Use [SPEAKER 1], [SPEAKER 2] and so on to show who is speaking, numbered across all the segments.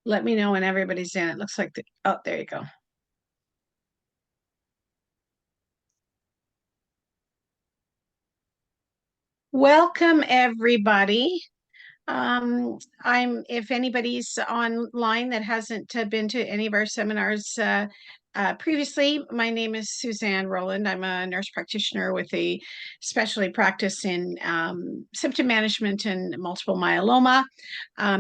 [SPEAKER 1] Let me know when everybody's in. It looks like oh, there you go. Welcome, everybody. If anybody's online that hasn't been to any of our seminars previously, my name is Suzanne Rowland. I'm a nurse practitioner with a specialty practice in symptom management and multiple myeloma.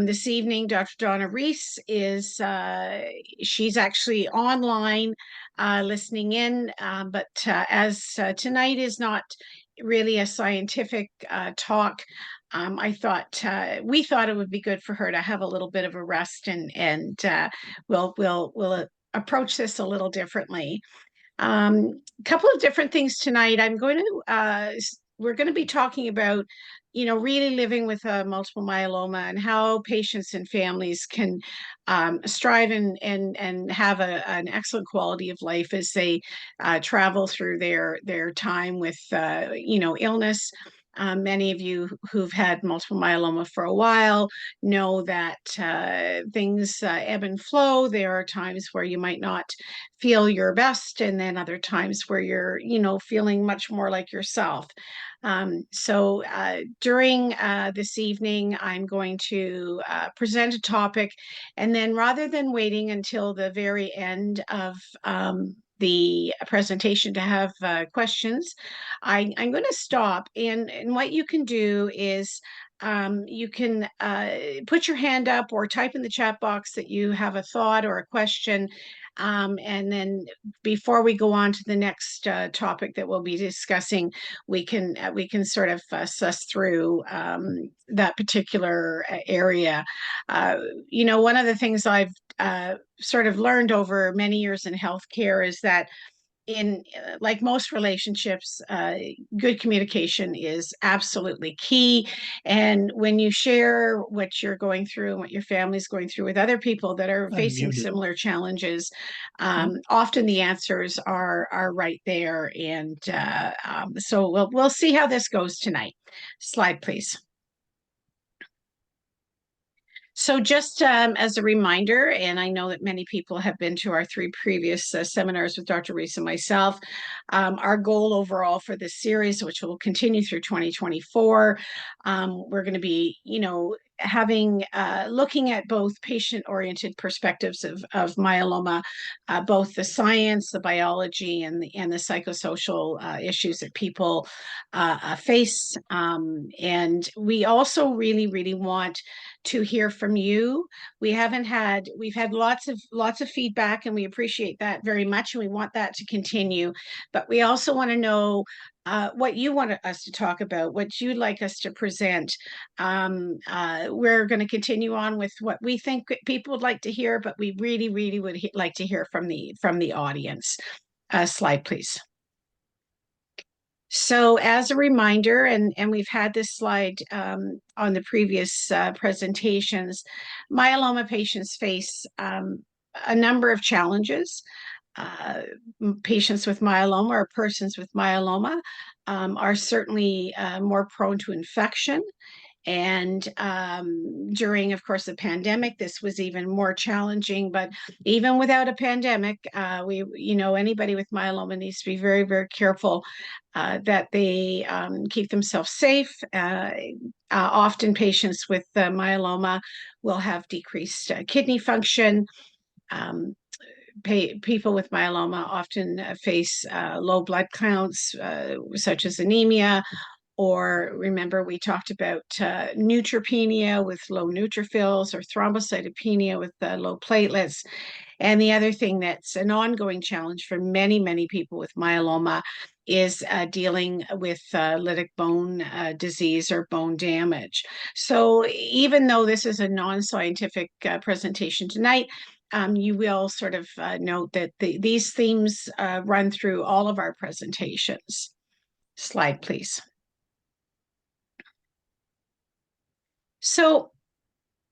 [SPEAKER 1] This evening, Dr. Donna Reese she's actually online listening in, but as tonight is not really a scientific talk, we thought it would be good for her to have a little bit of a rest, and we'll approach this a little differently. A couple of different things tonight. We're going to be talking about, really living with multiple myeloma and how patients and families can strive and have an excellent quality of life as they travel through their time with, illness. Many of you who've had multiple myeloma for a while know that things ebb and flow. There are times where you might not feel your best, and then other times where you're, feeling much more like yourself. So during this evening, I'm going to present a topic, and then rather than waiting until the very end of the presentation to have questions, I'm going to stop. And what you can do is you can put your hand up or type in the chat box that you have a thought or a question. And then before we go on to the next topic that we'll be discussing, we can sort of suss through that particular area. One of the things I've sort of learned over many years in healthcare is that in like most relationships, good communication is absolutely key. And when you share what you're going through and what your family's going through with other people that are facing similar challenges, often the answers are right there. And so we'll see how this goes tonight. Slide, please. So just as a reminder, and I know that many people have been to our three previous seminars with Dr. Reese and myself, our goal overall for this series, which will continue through 2024, we're going to be, looking at both patient-oriented perspectives of myeloma, both the science, the biology, and the psychosocial issues that people face. And we also really, really want to hear from you. We've had lots of feedback, and we appreciate that very much, and we want that to continue. But we also want to know what you want us to talk about, what you'd like us to present. We're going to continue on with what we think people would like to hear, but we really, really would like to hear from the audience. Slide, please. So as a reminder, and we've had this slide on the previous presentations, myeloma patients face a number of challenges. Patients with myeloma or persons with myeloma are certainly more prone to infection. And during, of course, the pandemic, this was even more challenging. But even without a pandemic, anybody with myeloma needs to be very, very careful that they keep themselves safe. Often patients with myeloma will have decreased kidney function. People with myeloma often face low blood counts, such as anemia, or remember we talked about neutropenia with low neutrophils, or thrombocytopenia with low platelets. And the other thing that's an ongoing challenge for many, many people with myeloma is dealing with lytic bone disease or bone damage. So even though this is a non-scientific presentation tonight, you will sort of note that these themes run through all of our presentations. Slide, please. So,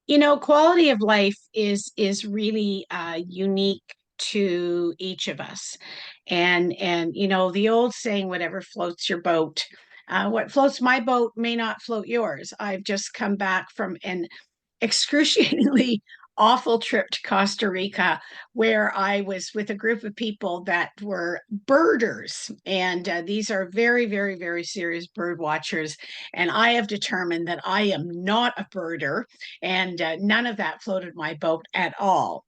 [SPEAKER 1] quality of life is really unique to each of us. And the old saying, whatever floats your boat. What floats my boat may not float yours. I've just come back from an excruciatingly awful trip to Costa Rica where I was with a group of people that were birders. And these are very, very, very serious bird watchers. And I have determined that I am not a birder, and none of that floated my boat at all.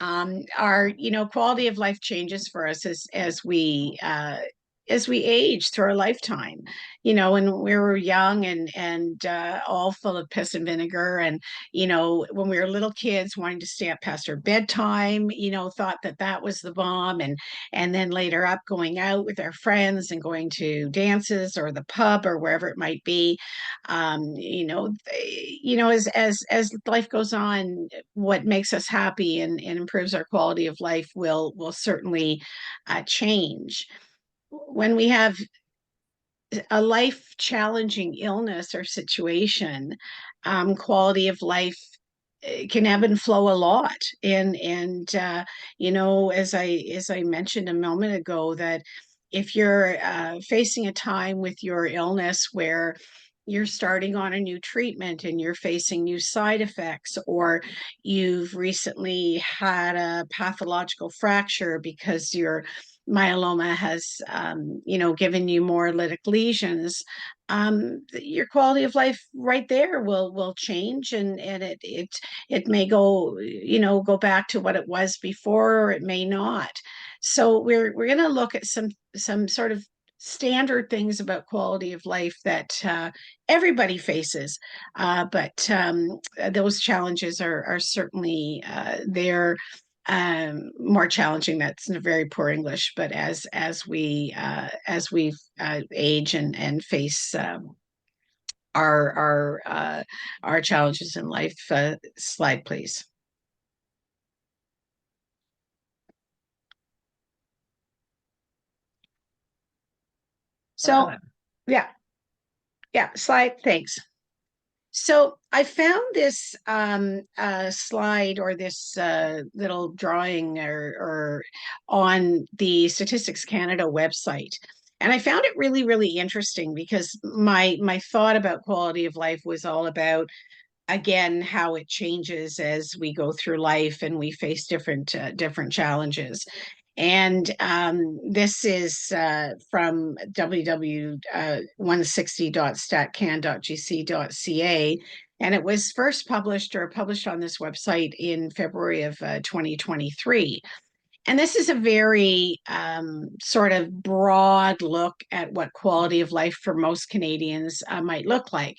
[SPEAKER 1] Our quality of life changes for us as we age through our lifetime. When we were young and all full of piss and vinegar, and when we were little kids wanting to stay up past our bedtime, thought that that was the bomb, and then later up going out with our friends and going to dances or the pub or wherever it might be. As life goes on, what makes us happy and improves our quality of life will certainly change. When we have a life challenging illness or situation, quality of life can ebb and flow a lot. And as I mentioned a moment ago, that if you're facing a time with your illness where you're starting on a new treatment and you're facing new side effects, or you've recently had a pathological fracture because your myeloma has given you more lytic lesions, your quality of life right there will change, and it may go back to what it was before, or it may not. So we're going to look at some sort of standard things about quality of life that everybody faces, but those challenges are certainly there. More challenging. That's very poor English, but as we age and face our our challenges in life. Slide, please. So, yeah, yeah, slide. Thanks. So I found this slide, or this little drawing, or on the Statistics Canada website. And I found it really, really interesting because my thought about quality of life was all about, again, how it changes as we go through life and we face different challenges. And this is from www.160.statcan.gc.ca. And it was first published on this website in February of 2023. And this is a very sort of broad look at what quality of life for most Canadians might look like.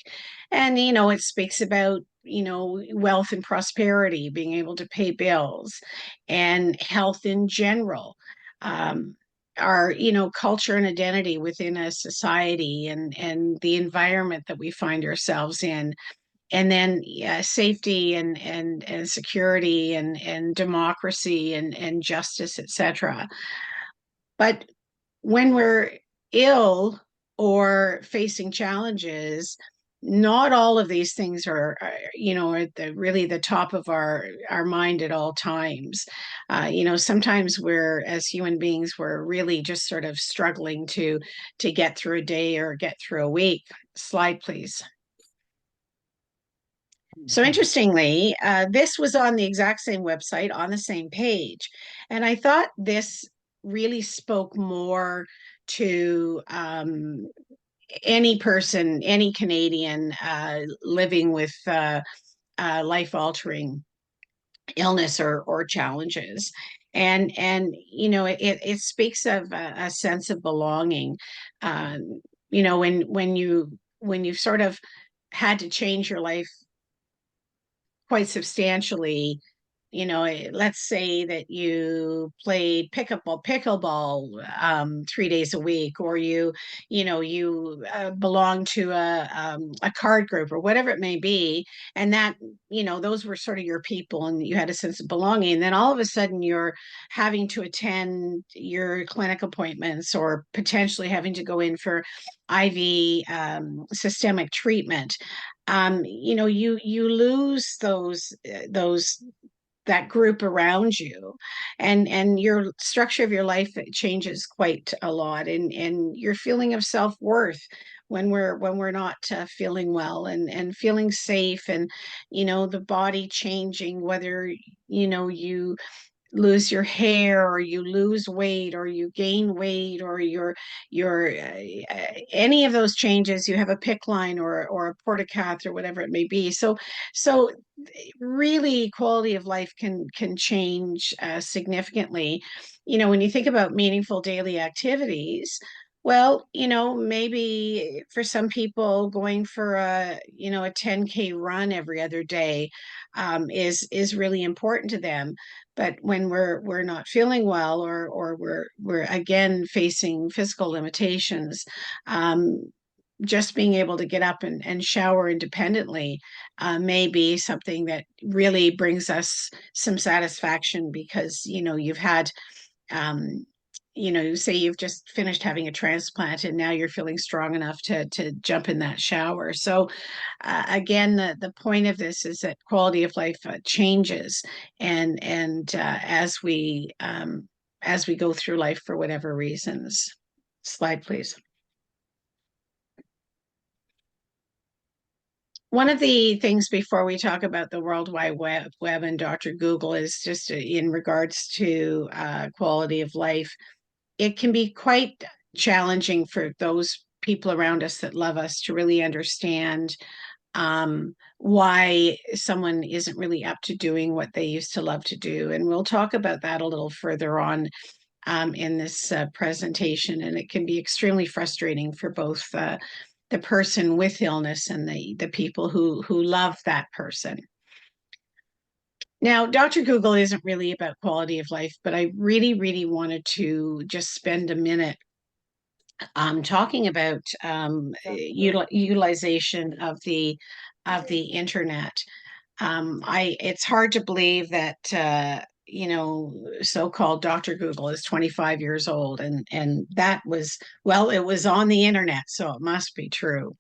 [SPEAKER 1] And, it speaks about, wealth and prosperity, being able to pay bills, and health in general. Our culture and identity within a society, and the environment that we find ourselves in, and then safety and security and democracy and justice, etc. But when we're ill or facing challenges, not all of these things are at really the top of our mind at all times. Sometimes we're, as human beings, we're really just sort of struggling to get through a day or get through a week. Slide, please. So interestingly, this was on the exact same website on the same page. And I thought this really spoke more to any person, any Canadian living with life-altering illness or challenges. And it speaks of a sense of belonging. When you've sort of had to change your life quite substantially. Let's say that you played pickleball 3 days a week, or you belong to a card group or whatever it may be, and that those were sort of your people, and you had a sense of belonging. And then all of a sudden, you're having to attend your clinic appointments, or potentially having to go in for IV systemic treatment. You lose those that group around you, and your structure of your life changes quite a lot, and your feeling of self-worth when we're not feeling well, and feeling safe, and the body changing, whether you lose your hair, or you lose weight, or you gain weight, or any of those changes, you have a PICC line, or a portacath, or whatever it may be. So really, quality of life can change significantly. When you think about meaningful daily activities, well, maybe for some people, going for a 10K run every other day is really important to them. But when we're not feeling well, or we're again facing physical limitations, just being able to get up and shower independently may be something that really brings us some satisfaction, because you've had say you've just finished having a transplant, and now you're feeling strong enough to jump in that shower. So again, the point of this is that quality of life changes, and as we go through life for whatever reasons. Slide, please. One of the things before we talk about the World Wide Web and Dr. Google is just in regards to quality of life. It can be quite challenging for those people around us that love us to really understand why someone isn't really up to doing what they used to love to do. And we'll talk about that a little further on in this presentation. And it can be extremely frustrating for both the person with illness and the people who love that person. Now, Dr. Google isn't really about quality of life, but I really, really wanted to just spend a minute talking about utilization of the internet. It's hard to believe that so-called Dr. Google is 25 years old, and that was, well, it was on the internet, so it must be true.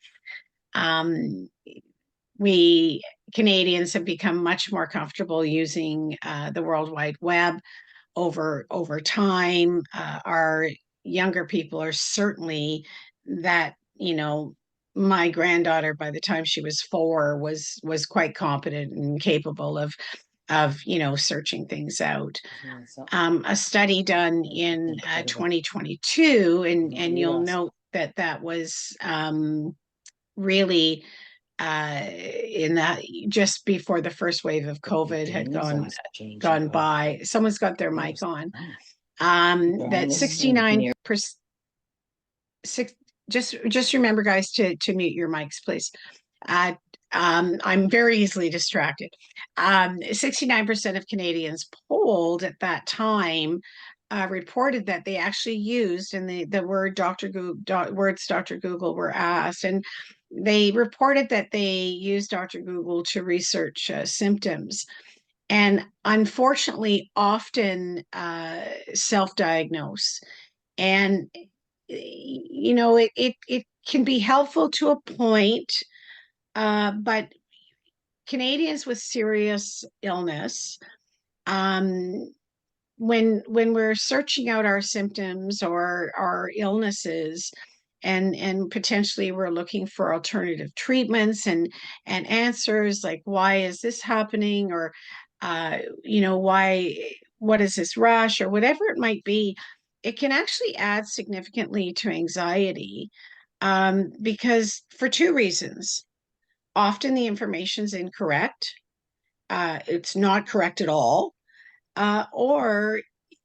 [SPEAKER 1] We Canadians have become much more comfortable using the World Wide Web over time. Our younger people are certainly that, my granddaughter, by the time she was 4, was quite competent and capable of searching things out. A study done in 2022, and you'll note that was really in that just before the first wave of COVID had gone by. Someone's got their mic on. That 69%. Just remember, guys, to mute your mics, please. I'm very easily distracted. 69% of Canadians polled at that time reported that they actually used, and the word words Dr. Google were asked, and they reported that they used Dr. Google to research symptoms, and unfortunately often self-diagnose. And it can be helpful to a point, but Canadians with serious illness, when we're searching out our symptoms or our illnesses, and potentially we're looking for alternative treatments and answers, like, why is this happening, or what is this rush, or whatever it might be, it can actually add significantly to anxiety, because for two reasons. Often the information is incorrect. It's not correct at all. Or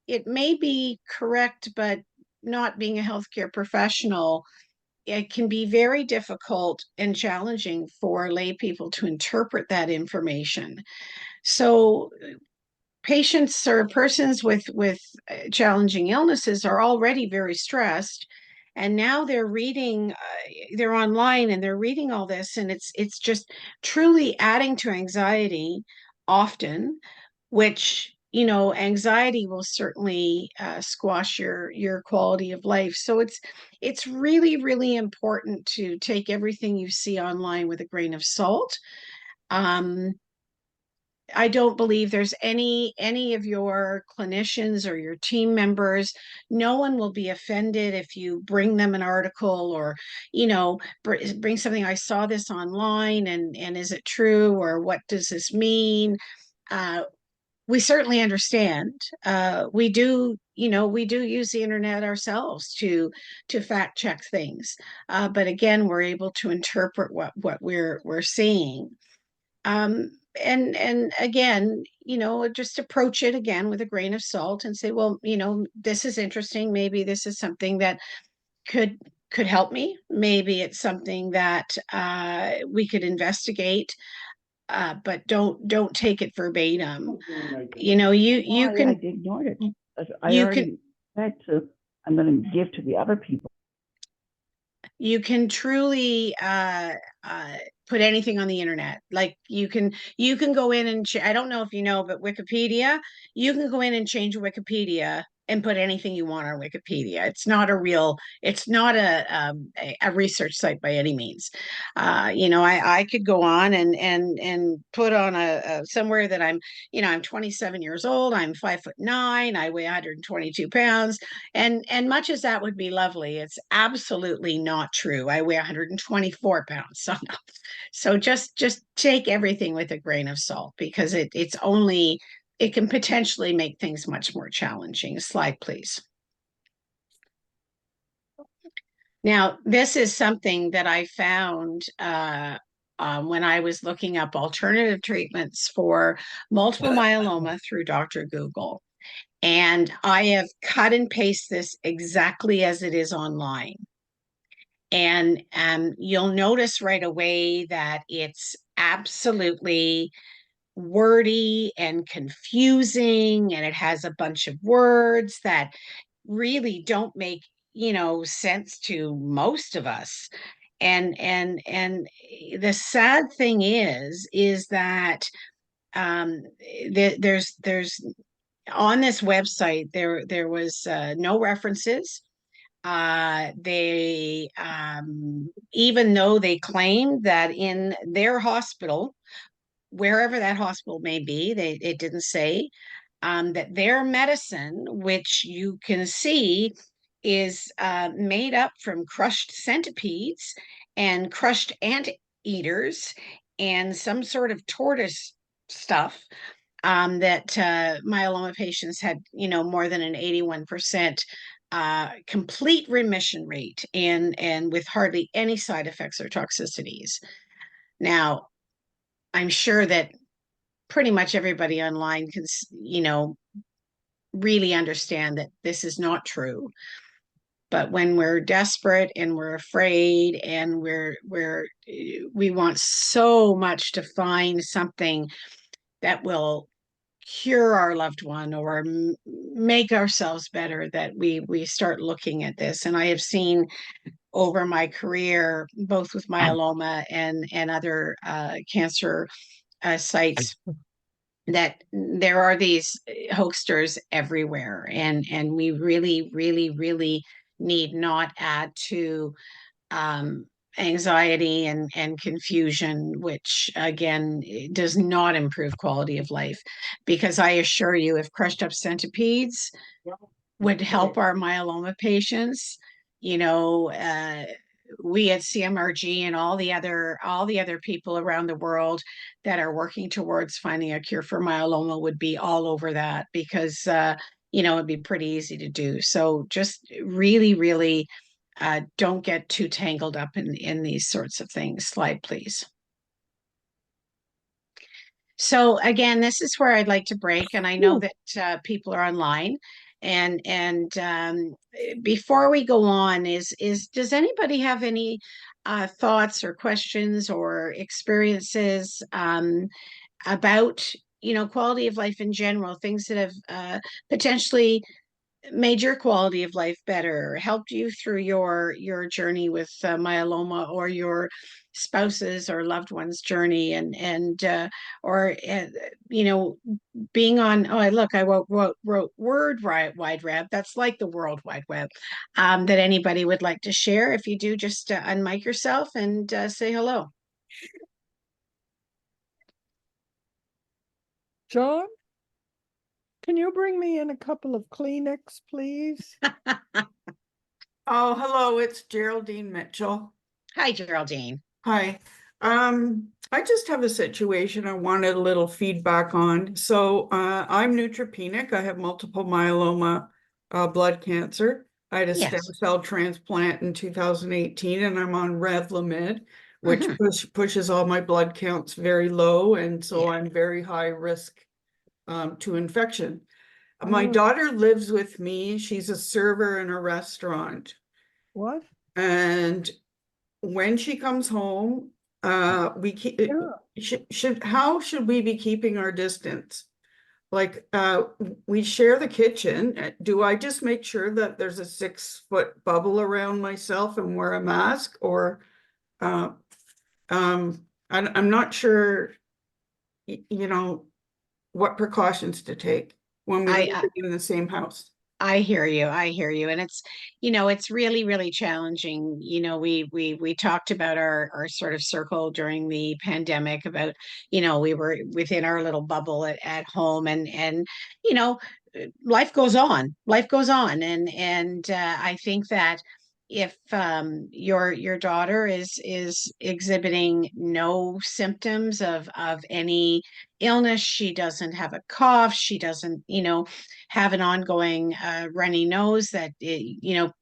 [SPEAKER 1] it may be correct, but not being a healthcare professional, it can be very difficult and challenging for lay people to interpret that information. So patients or persons with challenging illnesses are already very stressed, and now they're online and they're reading all this, and it's just truly adding to anxiety often, which anxiety will certainly squash your quality of life. So it's really, really important to take everything you see online with a grain of salt. I don't believe there's any of your clinicians or your team members. No one will be offended if you bring them an article, or bring something. I saw this online, and is it true, or what does this mean? Uh, we certainly understand. We do use the internet ourselves to fact check things, but again, we're able to interpret what we're seeing. um and again, just approach it again with a grain of salt and say, well, this is interesting, maybe this is something that could could help me, maybe it's something that we could investigate, but don't take it verbatim. You
[SPEAKER 2] Why
[SPEAKER 1] can
[SPEAKER 2] I ignored it. I
[SPEAKER 1] you can
[SPEAKER 2] already said to, I'm going to give to the other people.
[SPEAKER 1] you can truly uh, put anything on the internet. Like you can go in and I don't know if you know, but Wikipedia, you can go in and change Wikipedia and put anything you want on Wikipedia. It's not a research site by any means. I could go on and put on a somewhere that I'm 27 years old, I'm 5'9", I weigh 122 pounds, and much as that would be lovely, it's absolutely not true. I weigh 124 pounds. So just take everything with a grain of salt, because it can potentially make things much more challenging. Slide, please. Now, this is something that I found when I was looking up alternative treatments for multiple myeloma through Dr. Google. And I have cut and paste this exactly as it is online. And you'll notice right away that it's absolutely wordy and confusing, and it has a bunch of words that really don't make sense to most of us. And the sad thing is that there's on this website, there was no references. They Even though they claimed that in their hospital, wherever that hospital may be, it didn't say that their medicine, which you can see is made up from crushed centipedes and crushed anteaters and some sort of tortoise stuff, that myeloma patients had, more than an 81% complete remission rate, and with hardly any side effects or toxicities. Now, I'm sure that pretty much everybody online can, really understand that this is not true. But when we're desperate and we're afraid and we want so much to find something that will cure our loved one or make ourselves better, that we start looking at this. And I have seen over my career, both with myeloma and other cancer sites, that there are these hoaxers everywhere, and we really, really, really need not add to um, anxiety and confusion, which again does not improve quality of life. Because I assure you, if crushed up centipedes would help our myeloma patients, you know, uh, we at CMRG and all the other people around the world that are working towards finding a cure for myeloma would be all over that, because it'd be pretty easy to do. So just really, really don't get too tangled up in these sorts of things. Slide, please. So again, this is where I'd like to break, and I know that people are online. And before we go on, is does anybody have any thoughts or questions or experiences about quality of life in general, things that have potentially made your quality of life better, helped you through your journey with myeloma, or your spouse's or loved one's journey, and or being on, oh, I wrote Word Wide Web, that's like the World Wide Web, that anybody would like to share. If you do, just unmic yourself and say hello.
[SPEAKER 3] John, can you bring me in a couple of Kleenex, please?
[SPEAKER 4] Oh, hello, it's Geraldine Mitchell.
[SPEAKER 1] Hi, Geraldine.
[SPEAKER 4] Hi. I just have a situation I wanted a little feedback on. So, I'm neutropenic. I have multiple myeloma, blood cancer. I had a stem
[SPEAKER 1] Yes.
[SPEAKER 4] cell transplant in 2018, and I'm on Revlimid, which
[SPEAKER 1] Mhm.
[SPEAKER 4] pushes all my blood counts very low, and so
[SPEAKER 1] Yeah.
[SPEAKER 4] I'm very high risk, to infection. My
[SPEAKER 3] Oh,
[SPEAKER 4] daughter lives with me. She's a server in a restaurant.
[SPEAKER 3] what?
[SPEAKER 4] And when she comes home, we keep,
[SPEAKER 3] Yeah.
[SPEAKER 4] how should we be keeping our distance? Like, we share the kitchen. Do I just make sure that there's a 6 foot bubble around myself and wear a mask, or, uh, I'm not sure, you know, what precautions to take when we live
[SPEAKER 1] I
[SPEAKER 4] in the same house.
[SPEAKER 1] I hear you. I hear you. And it's really, really challenging. We talked about our sort of circle during the pandemic about, we were within our little bubble at home, and, you know, life goes on. Life goes on. And I think that if your daughter is exhibiting no symptoms of any illness, she doesn't have a cough, she doesn't, have an ongoing runny nose that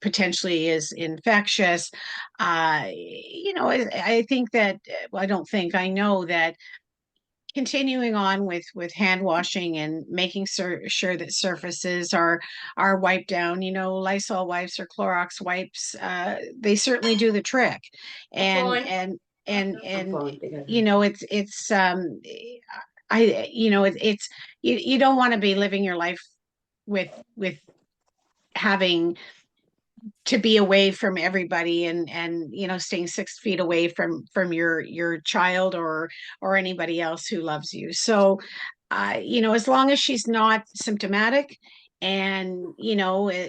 [SPEAKER 1] potentially is infectious. I think that, well, I don't think, I know that continuing on with hand washing and making sure that surfaces are wiped down, Lysol wipes or Clorox wipes, they certainly do the trick. And and and and it's you don't want to be living your life with having to be away from everybody, and staying 6 feet away from your child or anybody else who loves you. So as long as she's not symptomatic, and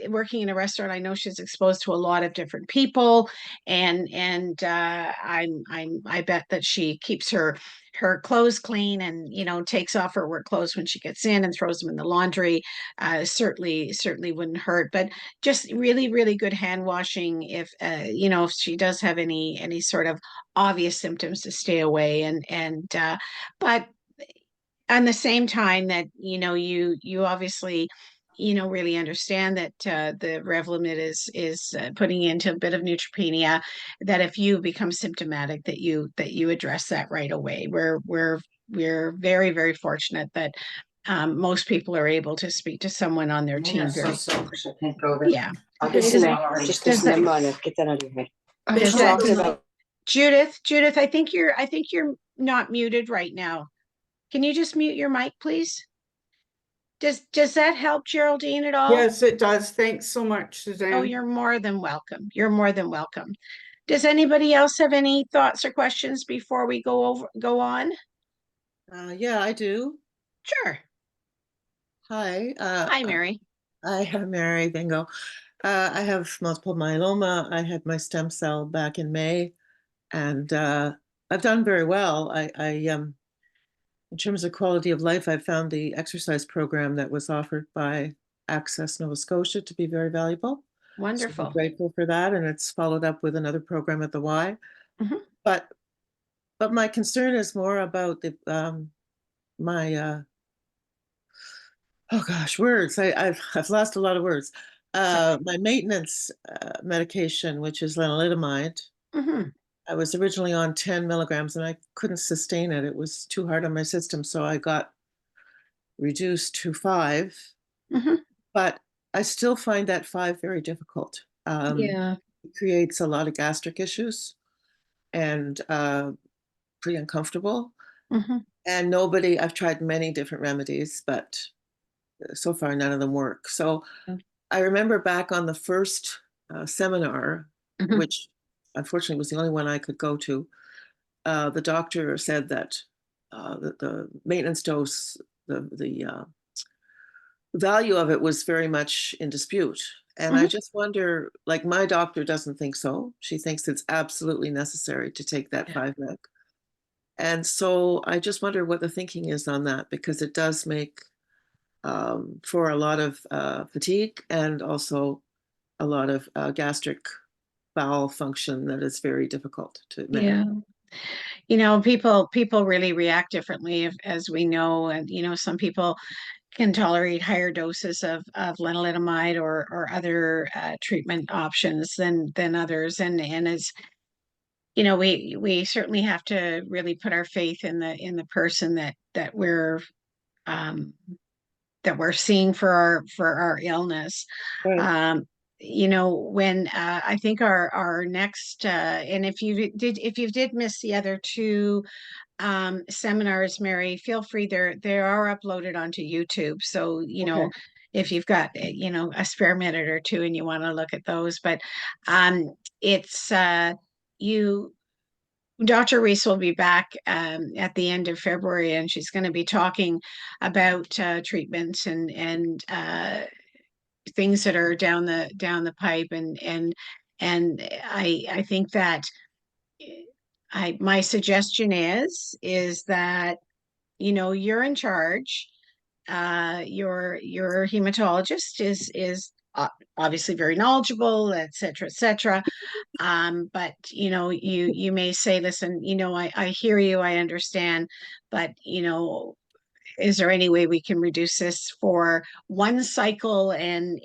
[SPEAKER 1] working in a restaurant, I know she's exposed to a lot of different people, and I bet that she keeps her clothes clean, and takes off her work clothes when she gets in and throws them in the laundry. Certainly wouldn't hurt, but just really, really good hand washing if if she does have any sort of obvious symptoms, to stay away. And but at the same time, that you obviously really understand that the Revlimid is putting you into a bit of neutropenia, that if you become symptomatic, that you address that right away. We're very, very fortunate that most people are able to speak to someone on their team very quickly.
[SPEAKER 5] I can't go there.
[SPEAKER 1] Yeah.
[SPEAKER 5] I'll
[SPEAKER 1] Does-
[SPEAKER 5] just
[SPEAKER 1] does that-
[SPEAKER 5] never mind. Get that out of your head.
[SPEAKER 1] does
[SPEAKER 5] Just
[SPEAKER 1] that-
[SPEAKER 5] talking about
[SPEAKER 1] Judith, I think you're not muted right now. Can you just mute your mic, please? Does that help, Geraldine, at all?
[SPEAKER 4] Yes, it does. Thanks so much, Suzanne.
[SPEAKER 1] Oh, you're more than welcome. You're more than welcome. Does anybody else have any thoughts or questions before we go on?
[SPEAKER 6] Yeah, I do.
[SPEAKER 1] Sure.
[SPEAKER 6] Hi.
[SPEAKER 1] Hi, Mary.
[SPEAKER 6] I am Mary Bingo. I have multiple myeloma. I had my stem cell back in May, and I've done very well. In terms of quality of life, I found the exercise program that was offered by Access Nova Scotia to be very valuable. So I'm
[SPEAKER 1] Wonderful.
[SPEAKER 6] grateful for that, and it's followed up with another program at the Y.
[SPEAKER 1] Mhm.
[SPEAKER 6] But my concern is more about the my oh gosh, words. I've lost a lot of words. My maintenance medication, which is lenalidomide,
[SPEAKER 1] Mhm.
[SPEAKER 6] I was originally on 10 milligrams and I couldn't sustain it. It was too hard on my system, so I got reduced to 5.
[SPEAKER 1] Mhm.
[SPEAKER 6] But I still find that 5 very difficult.
[SPEAKER 1] Yeah.
[SPEAKER 6] It creates a lot of gastric issues and pretty uncomfortable.
[SPEAKER 1] Mhm.
[SPEAKER 6] And I've tried many different remedies, but so far none of them work. So I remember back on the first seminar,
[SPEAKER 1] Mhm.
[SPEAKER 6] which unfortunately was the only one I could go to. The doctor said that the maintenance dose, the value of it was very much in dispute. And I
[SPEAKER 1] Mhm.
[SPEAKER 6] just wonder, like my doctor doesn't think so. She thinks it's absolutely necessary to take that
[SPEAKER 1] Yeah.
[SPEAKER 6] 5 mg. And so I just wonder what the thinking is on that, because it does make for a lot of fatigue and also a lot of gastric bowel function that is very difficult to manage.
[SPEAKER 1] Yeah. People really react differently, as we know, and some people can tolerate higher doses of lenalidomide or other treatment options than others, and as we certainly have to really put our faith in the person that um, we're seeing for our illness.
[SPEAKER 6] Right.
[SPEAKER 1] When I think our next and if you did miss the other two seminars, Mary, feel free, they are uploaded onto YouTube. So,
[SPEAKER 6] Okay.
[SPEAKER 1] if you've got, a spare minute or two and you want to look at those, but it's you Dr. Reese will be back at the end of February, and she's going to be talking about treatments and things that are down the pipe, and I think that my suggestion is that you're in charge. Your hematologist is obviously very knowledgeable, et cetera, et cetera. But you may say, listen, I hear you, I understand, but is there any way we can reduce this for one cycle and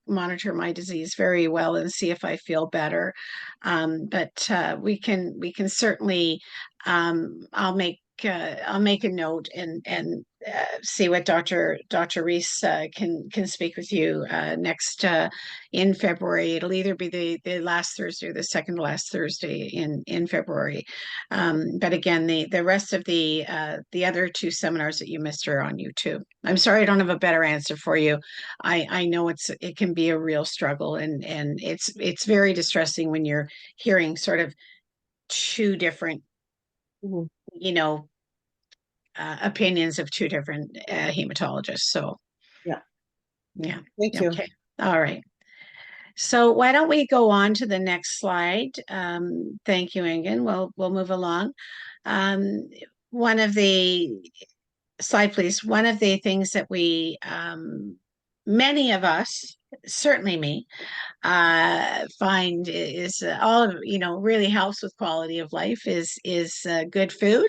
[SPEAKER 1] monitor my disease very well and see if I feel better? But we can certainly, I'll make a note and see what Dr. Reese can speak with you next in February. It'll either be the last Thursday or the second to last Thursday in February. But again, the rest of the other two seminars that you missed are on YouTube. I'm sorry I don't have a better answer for you. I know it can be a real struggle, and it's very distressing when you're hearing sort of two different
[SPEAKER 6] Mhm.
[SPEAKER 1] opinions of two different hematologists. So
[SPEAKER 6] Yeah.
[SPEAKER 1] yeah.
[SPEAKER 6] Thank you.
[SPEAKER 1] Okay. All right. So why don't we go on to the next slide? Thank you, Ingen. We'll move along. One of the slide, please. One of the things that many of us, certainly me, find is all of really helps with quality of life is good food.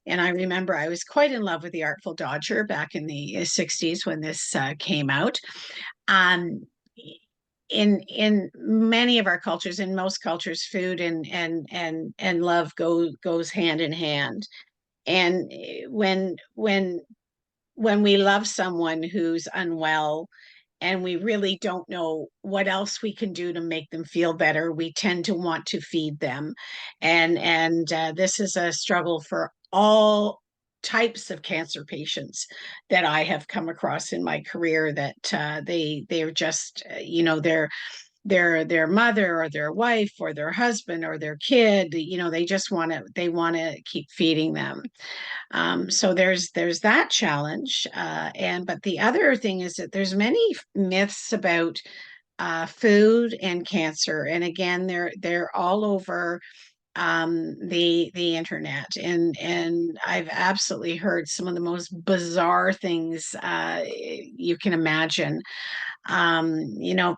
[SPEAKER 1] And I remember I was quite in love with The Artful Dodger back in the 60s when this came out. Um, in many of our cultures, in most cultures, food and love goes hand in hand. And when we love someone who's unwell and we really don't know what else we can do to make them feel better, we tend to want to feed them. And this is a struggle for all types of cancer patients that I have come across in my career, that they're just their mother or their wife or their husband or their kid, they want to keep feeding them. So there's that challenge, but the other thing is that there's many myths about food and cancer, and again, they're all over the internet, and I've absolutely heard some of the most bizarre things you can imagine.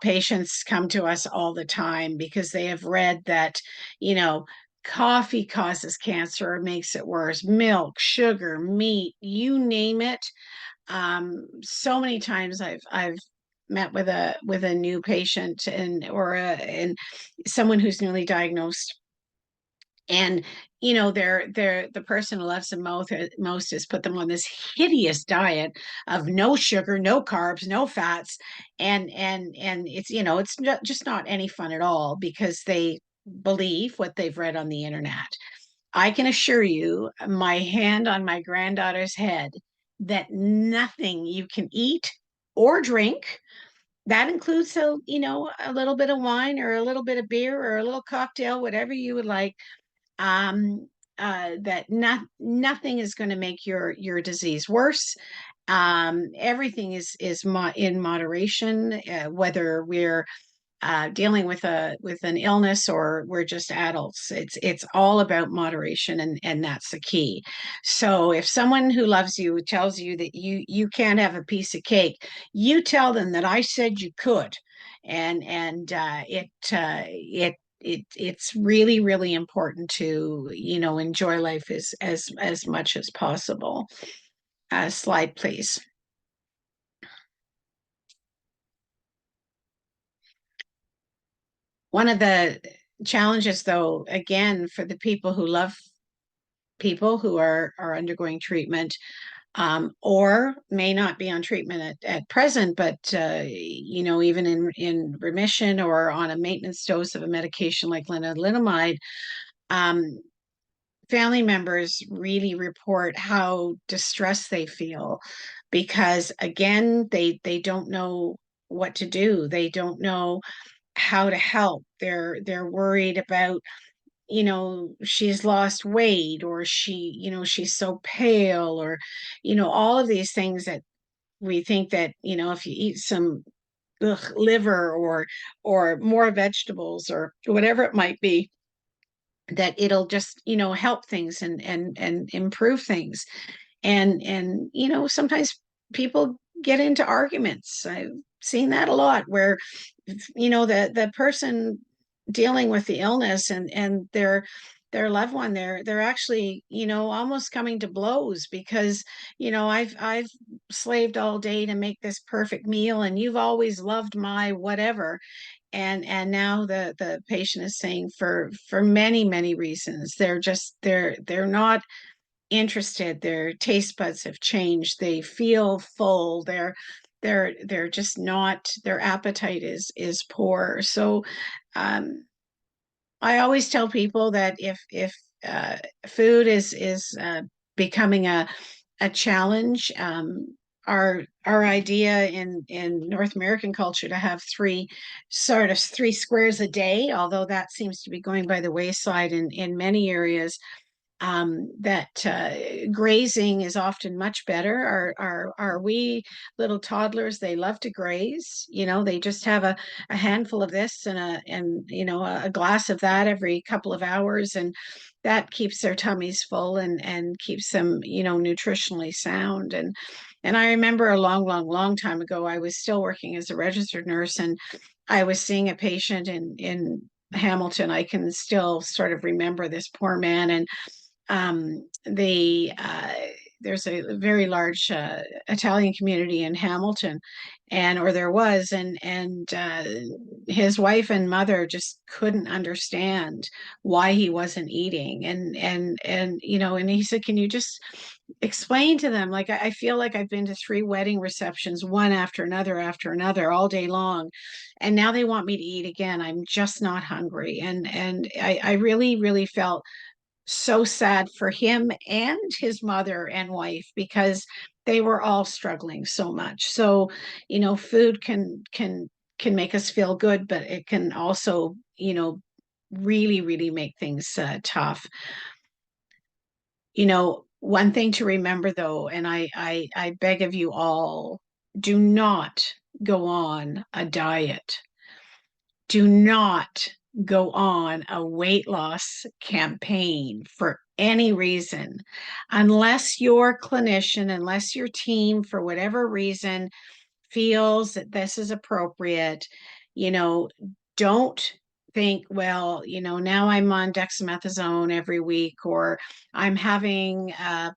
[SPEAKER 1] Patients come to us all the time because they have read that, coffee causes cancer or makes it worse, milk, sugar, meat, you name it. So many times I've met with a new patient and someone who's newly diagnosed, and they're the person who loves them most has put them on this hideous diet of no sugar, no carbs, no fats, and it's just not any fun at all, because they believe what they've read on the internet. I can assure you, my hand on my granddaughter's head, that nothing you can eat or drink, that includes a little bit of wine or a little bit of beer or a little cocktail, whatever you would like, um, that nothing is going to make your disease worse. Everything is in moderation, whether we're dealing with an illness, or we're just adults. It's all about moderation, and that's the key. So if someone who loves you tells you that you can't have a piece of cake, you tell them that I said you could, and it's really, really important to, enjoy life as much as possible. Slide, please. One of the challenges, though, again, for the people who love people who are undergoing treatment, or may not be on treatment at present, but even in remission or on a maintenance dose of a medication like lenalidomide, family members really report how distressed they feel, because again, they don't know what to do. They don't know how to help. They're worried about, she's lost weight, or she's so pale, or all of these things that we think that, if you eat some liver, or more vegetables, or whatever it might be, that it'll just, help things and improve things. And sometimes people get into arguments. I've seen that a lot, where the person dealing with the illness and their loved one, they're actually, almost coming to blows, because I've slaved all day to make this perfect meal, and you've always loved my whatever. And now the patient is saying, for many, many reasons, they're not interested. Their taste buds have changed. They feel full. They're just not, their appetite is poor. So I always tell people that if food is becoming a challenge, our idea in North American culture to have three squares a day, although that seems to be going by the wayside in many areas, that grazing is often much better. Our wee little toddlers, they love to graze. They just have a handful of this and a glass of that every couple of hours, and that keeps their tummies full and keeps them, nutritionally sound. And I remember a long, long, long time ago, I was still working as a registered nurse, and I was seeing a patient in Hamilton. I can still sort of remember this poor man, and there's a very large Italian community in Hamilton, or there was, and his wife and mother just couldn't understand why he wasn't eating, and he said, can you just explain to them, like, I feel like I've been to 3 wedding receptions, one after another all day long, and now they want me to eat again. I'm just not hungry. And I really, really felt so sad for him and his mother and wife, because they were all struggling so much. So, food can make us feel good, but it can also, really, really make things tough. One thing to remember, though, and I beg of you all, do not go on a diet. Do not go on a weight loss campaign for any reason, unless your clinician, unless your team, for whatever reason, feels that this is appropriate. Don't think, well, now I'm on dexamethasone every week, or I'm having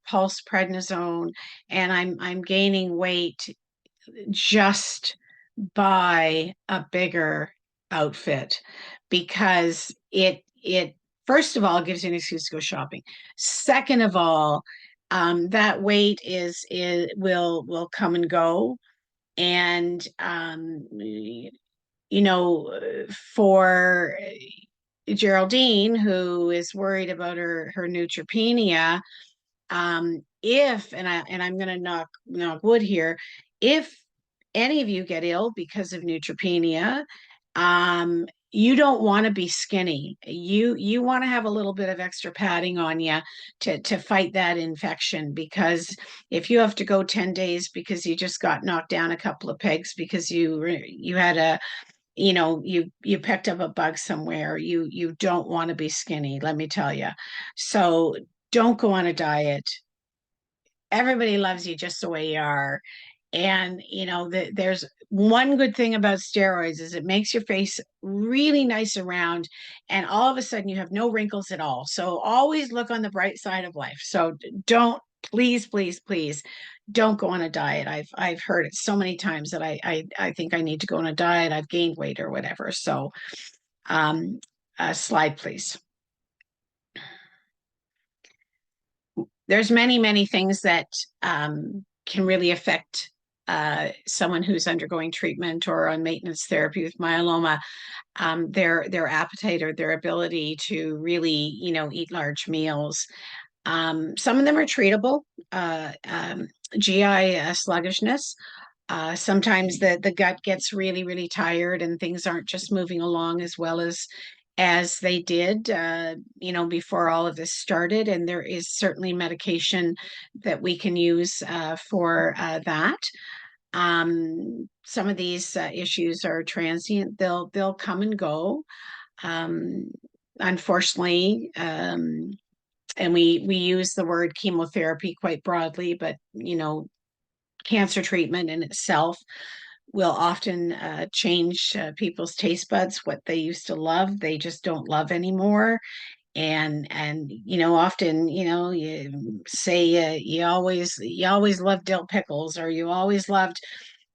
[SPEAKER 1] pulse prednisone and I'm gaining weight. Just buy a bigger outfit, because it first of all gives you an excuse to go shopping. Second of all, that weight will come and go. And for Geraldine, who is worried about her neutropenia, if, and I'm going to knock wood here, if any of you get ill because of neutropenia, you don't want to be skinny. You want to have a little bit of extra padding on you to fight that infection, because if you have to go 10 days because you just got knocked down a couple of pegs because you had you picked up a bug somewhere. You don't want to be skinny, let me tell you. So don't go on a diet. Everybody loves you just the way you are. And there's one good thing about steroids is it makes your face really nice and round, and all of a sudden you have no wrinkles at all. So always look on the bright side of life. So don't, please, please, please don't go on a diet. I've heard it so many times that I think I need to go on a diet. I've gained weight or whatever. So slide, please. There's many things that can really affect someone who's undergoing treatment or on maintenance therapy with myeloma. Their appetite or their ability to really, eat large meals. Some of them are treatable. GI sluggishness. Sometimes the gut gets really tired and things aren't just moving along as well as they did, before all of this started. And there is certainly medication that we can use for that. Some of these issues are transient. They'll come and go. Unfortunately, and we use the word chemotherapy quite broadly, but cancer treatment in itself will often change people's taste buds. What they used to love, they just don't love anymore. And often, you say you always loved dill pickles, or you always loved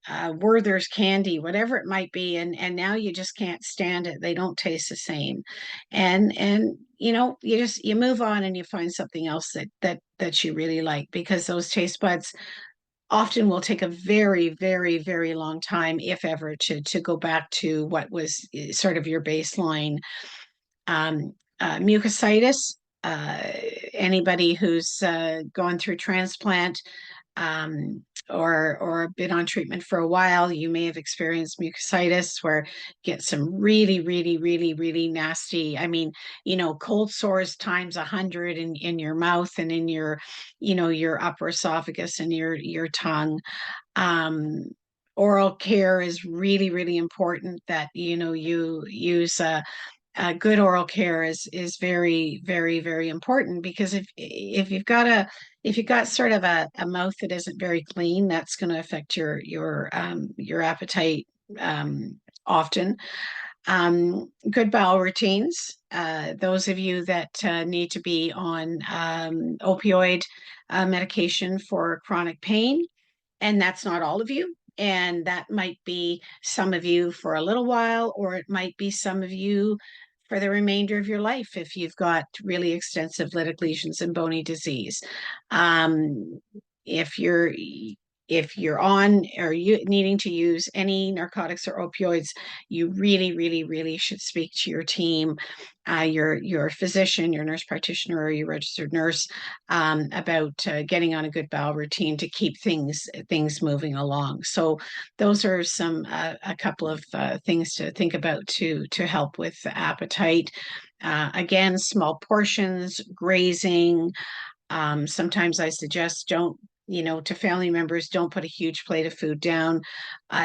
[SPEAKER 1] Werther's candy, whatever it might be, and now you just can't stand it. They don't taste the same. And you move on and you find something else that you really like, because those taste buds often will take a very long time, if ever, to go back to what was sort of your baseline. Mucositis, anybody who's gone through transplant or been on treatment for a while, you may have experienced mucositis, where get some really nasty, cold sores times 100 in your mouth and in your upper esophagus and your tongue. Oral care is really important, that you use good oral care is very important, because if you've got sort of a mouth that isn't very clean, that's going to affect your appetite often. Good bowel routines. Those of you that need to be on opioid medication for chronic pain, and that's not all of you. And that might be some of you for a little while, or it might be some of you for the remainder of your life if you've got really extensive lytic lesions and bony disease. If you're on or you needing to use any narcotics or opioids, you really should speak to your team, your physician, your nurse practitioner, or your registered nurse, about getting on a good bowel routine to keep things moving along. So those are a couple of things to think about to help with appetite. Again, small portions, grazing. Sometimes I suggest to family members, don't put a huge plate of food down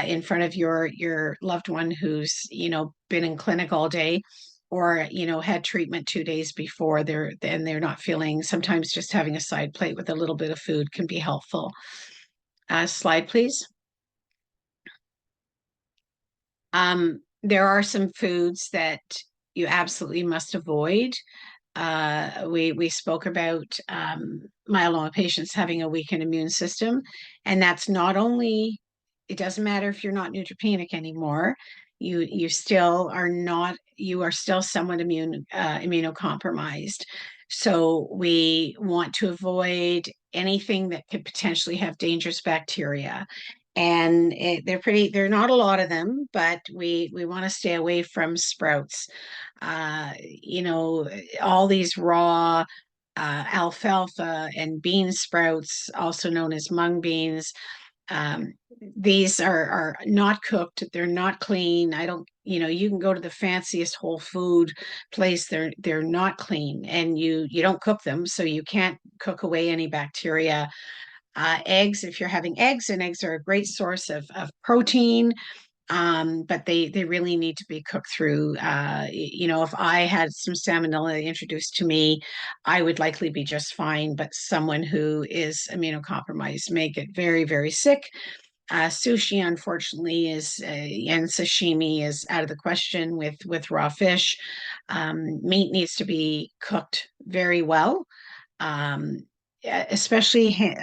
[SPEAKER 1] in front of your loved one who's, been in clinic all day, or, had treatment 2 days before. They're not feeling, sometimes just having a side plate with a little bit of food can be helpful. Slide, please. There are some foods that you absolutely must avoid. We spoke about myeloma patients having a weakened immune system, and that's not only, it doesn't matter if you're not neutropenic anymore, you still are not, you are still somewhat immunocompromised. So we want to avoid anything that could potentially have dangerous bacteria. And they're not a lot of them, but we want to stay away from sprouts. All these raw alfalfa and bean sprouts, also known as mung beans. These are not cooked. They're not clean. You can go to the fanciest whole food place. They're not clean, and you don't cook them, so you can't cook away any bacteria. Eggs, if you're having eggs, and eggs are a great source of protein. But they really need to be cooked through. You know, if I had some salmonella introduced to me, I would likely be just fine, but someone who is immunocompromised may get very, very sick. Sushi, unfortunately, is and sashimi is out of the question with raw fish. Meat needs to be cooked very well, um, especially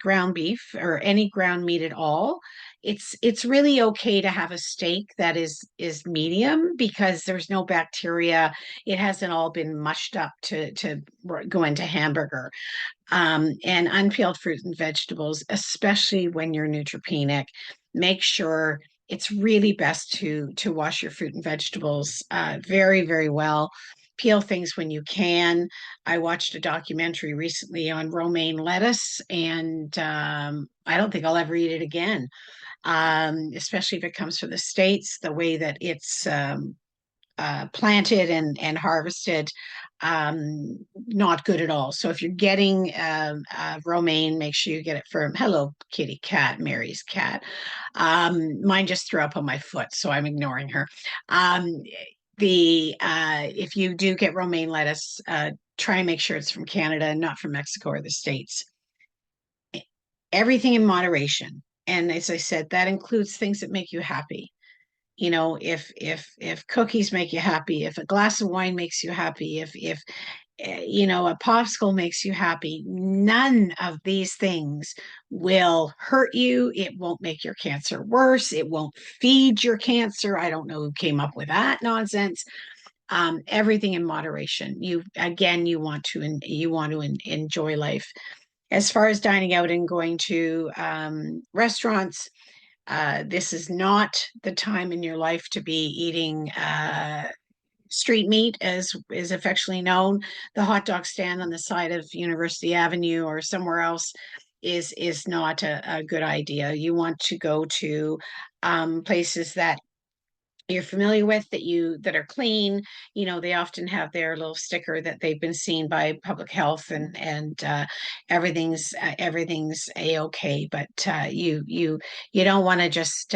[SPEAKER 1] ground beef or any ground meat at all. It's really okay to have a steak that is medium because there's no bacteria. It hasn't all been mushed up to go into hamburger. And unpeeled fruit and vegetables, especially when you're neutropenic, make sure it's really best to wash your fruit and vegetables very, very well. Peel things when you can. I watched a documentary recently on romaine lettuce, and I don't think I'll ever eat it again, especially if it comes from the States, the way that it's planted and harvested, not good at all. So if you're getting romaine, make sure you get it from, hello kitty cat, Mary's cat. Mine just threw up on my foot, so I'm ignoring her. The If you do get romaine lettuce, try and make sure it's from Canada and not from Mexico or the States. Everything in moderation, and as I said, that includes things that make you happy. You know, if cookies make you happy, if a glass of wine makes you happy, if you know, a popsicle makes you happy, none of these things will hurt you. It won't make your cancer worse. It won't feed your cancer. I don't know who came up with that nonsense. Everything in moderation. You want to enjoy life. As far as dining out and going to restaurants, this is not the time in your life to be eating street meat, as is affectionately known. The hot dog stand on the side of University Avenue or somewhere else is not a good idea. You want to go to places that you're familiar with, that are clean. You know, they often have their little sticker that they've been seen by public health, and everything's a-okay. But you don't want to just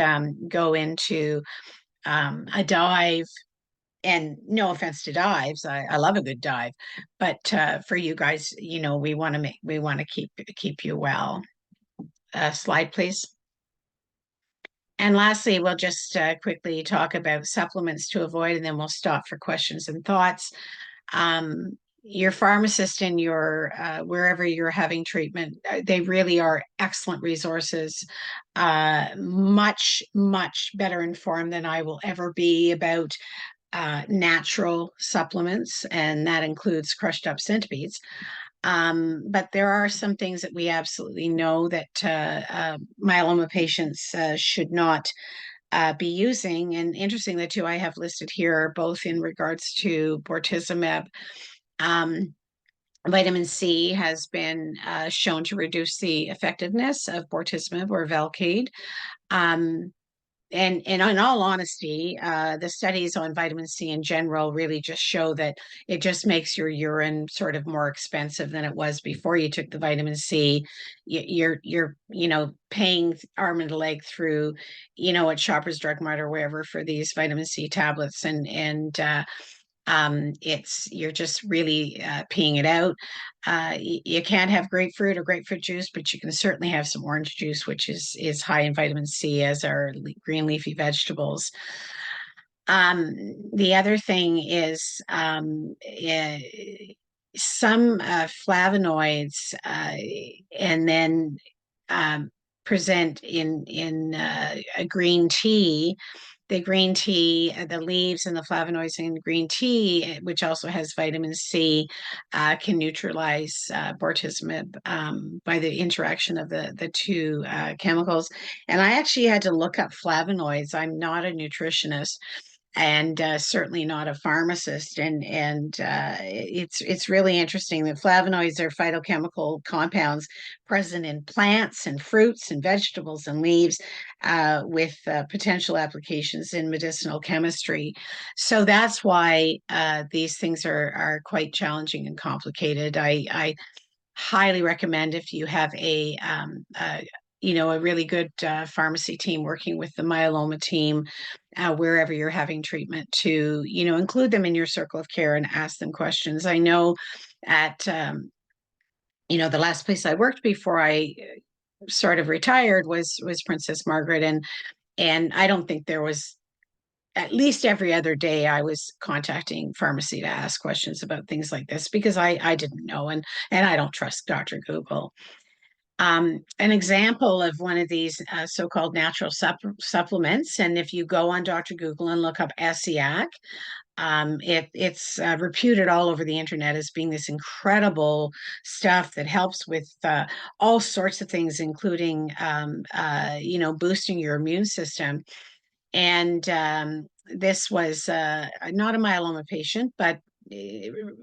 [SPEAKER 1] go into a dive. And no offense to dives, I love a good dive, but for you guys, you know, we want to keep you well. Slide, please. And lastly, we'll just quickly talk about supplements to avoid, and then we'll stop for questions and thoughts. Your pharmacist and your wherever you're having treatment, they really are excellent resources. Much, much better informed than I will ever be about natural supplements, and that includes crushed up centipedes. But there are some things that we absolutely know that myeloma patients should not be using. And interesting, the two I have listed here are both in regards to bortezomib. Vitamin C has been shown to reduce the effectiveness of bortezomib or Velcade. And in all honesty, the studies on vitamin C in general really just show that it just makes your urine sort of more expensive than it was before you took the vitamin C. You're you know, paying arm and a leg through, you know, at Shoppers Drug Mart or wherever for these vitamin C tablets, and you're just really peeing it out. You can't have grapefruit or grapefruit juice, but you can certainly have some orange juice, which is high in vitamin C, as are green leafy vegetables. The other thing is some flavonoids, and then present in a green tea. The green tea, the leaves and the flavonoids in green tea, which also has vitamin C, can neutralize bortezomib by the interaction of the two chemicals. And I actually had to look up flavonoids. I'm not a nutritionist, and certainly not a pharmacist. And it's really interesting that flavonoids are phytochemical compounds present in plants and fruits and vegetables and leaves, with potential applications in medicinal chemistry. So that's why these things are quite challenging and complicated. I highly recommend, if you have a you know, a really good pharmacy team working with the myeloma team wherever you're having treatment to, you know, include them in your circle of care and ask them questions. I know at, you know, the last place I worked before I sort of retired was Princess Margaret, and I don't think there was, at least every other day I was contacting pharmacy to ask questions about things like this because I didn't know, and I don't trust Dr. Google. An example of one of these so-called natural supplements, and if you go on Dr. Google and look up SEAC, it's reputed all over the internet as being this incredible stuff that helps with all sorts of things, including you know, boosting your immune system. And this was not a myeloma patient, but